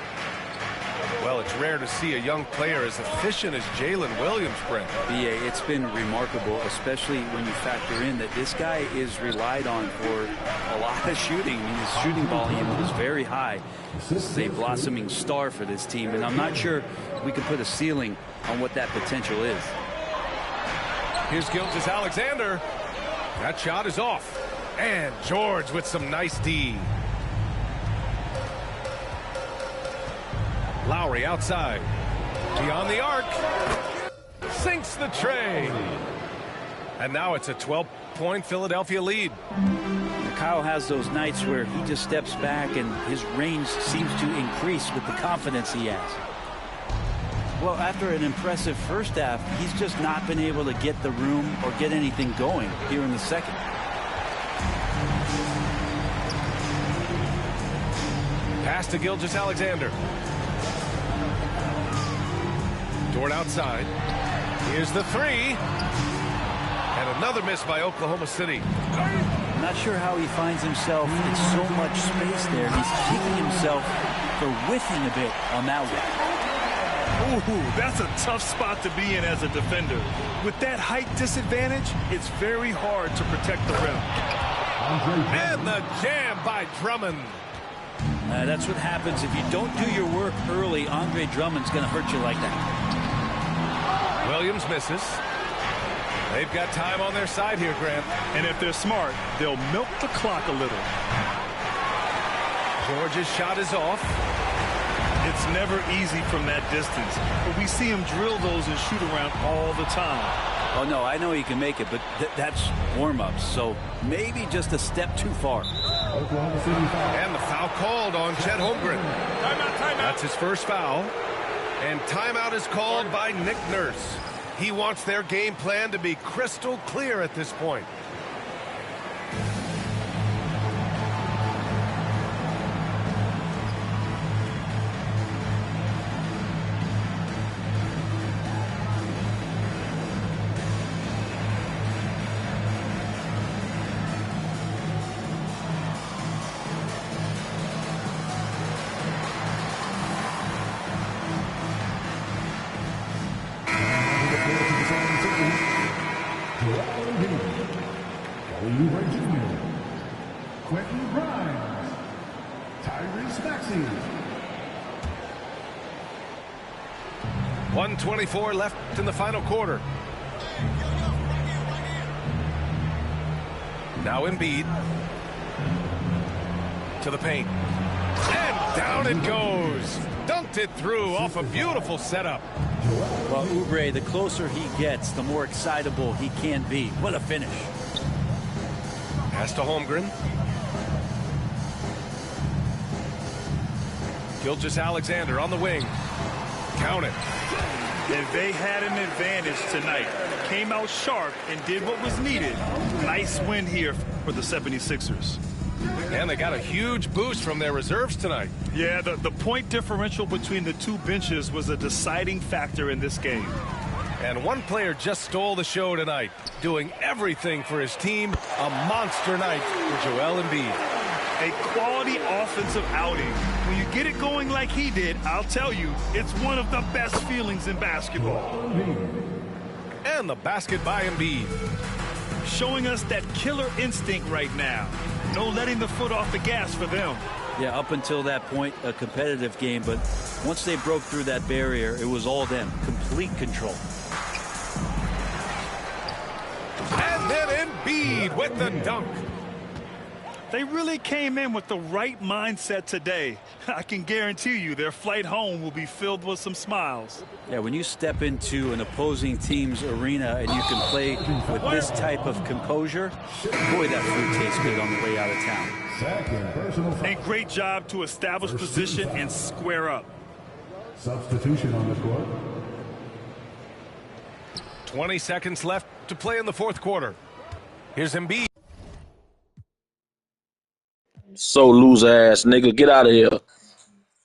Well, it's rare to see a young player as efficient as Jalen Williams, Brent. B.A., it's been remarkable, especially when you factor in that this guy is relied on for a lot of shooting. I mean, his shooting volume is very high. This is a blossoming star for this team, and I'm not sure we can put a ceiling on what that potential is. Here's Gilgeous-Alexander. That shot is off. And George with some nice D. Lowry outside. Beyond the arc. Sinks the tray. And now it's a 12-point Philadelphia lead. Kyle has those nights where he just steps back and his range seems to increase with the confidence he has. Well, after an impressive first half, he's just not been able to get the room or get anything going here in the second. Pass to Gilgeous-Alexander. Dort outside. Here's the 3. And another miss by Oklahoma City. I'm not sure how he finds himself in so much space there. He's kicking himself for whiffing a bit on that one. Ooh, that's a tough spot to be in as a defender. With that height disadvantage, it's very hard to protect the rim. And the jam by Drummond. That's what happens if you don't do your work early. Andre Drummond's going to hurt you like that. Williams misses. They've got time on their side here, Grant. And if they're smart, they'll milk the clock a little. George's shot is off. It's never easy from that distance, but we see him drill those and shoot around all the time. Oh, no, I know he can make it, but that's warm-ups, so maybe just a step too far. And the foul called on Chet Holmgren. Timeout. That's his first foul. And timeout is called by Nick Nurse. He wants their game plan to be crystal clear at this point. Quentin Grimes, Tyrese Maxey. 1:24 left in the final quarter. Now Embiid to the paint. And down it goes. Dunked it through off a beautiful setup. Well, Oubre, the closer he gets, the more excitable he can be. What a finish. Pass to Holmgren. Gilgeous-Alexander on the wing. Count it. And they had an advantage tonight. Came out sharp and did what was needed. Nice win here for the 76ers. And they got a huge boost from their reserves tonight. Yeah, the point differential between the two benches was a deciding factor in this game. And one player just stole the show tonight, doing everything for his team. A monster night for Joel Embiid. A quality offensive outing. When you get it going like he did, I'll tell you, it's one of the best feelings in basketball. And the basket by Embiid. Showing us that killer instinct right now. No letting the foot off the gas for them. Yeah, up until that point, a competitive game, but once they broke through that barrier, it was all them. Complete control. And then Embiid with the dunk. They really came in with the right mindset today. I can guarantee you their flight home will be filled with some smiles. Yeah, when you step into an opposing team's arena and you can play with this type of composure, boy, that food tastes good on the way out of town. And great job to establish position and square up. Substitution on the court. 20 seconds left to play in the fourth quarter. Here's Embiid. So loser ass nigga, get out of here.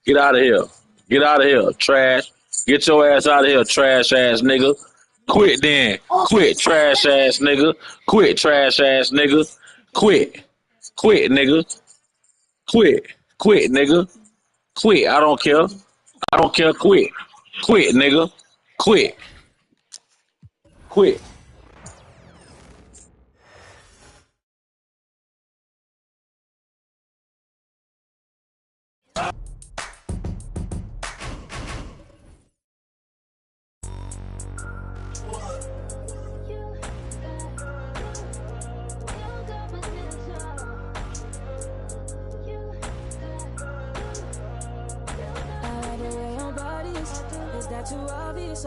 Get out of here. Get out of here, trash. Get your ass out of here, trash ass nigga. Quit then. Quit, trash ass nigga. Quit, trash ass nigga. Quit. Quit, nigga. Quit. Quit, nigga. Quit. I don't care. I don't care. Quit. Quit, nigga. Quit. Quit. Is that too obvious?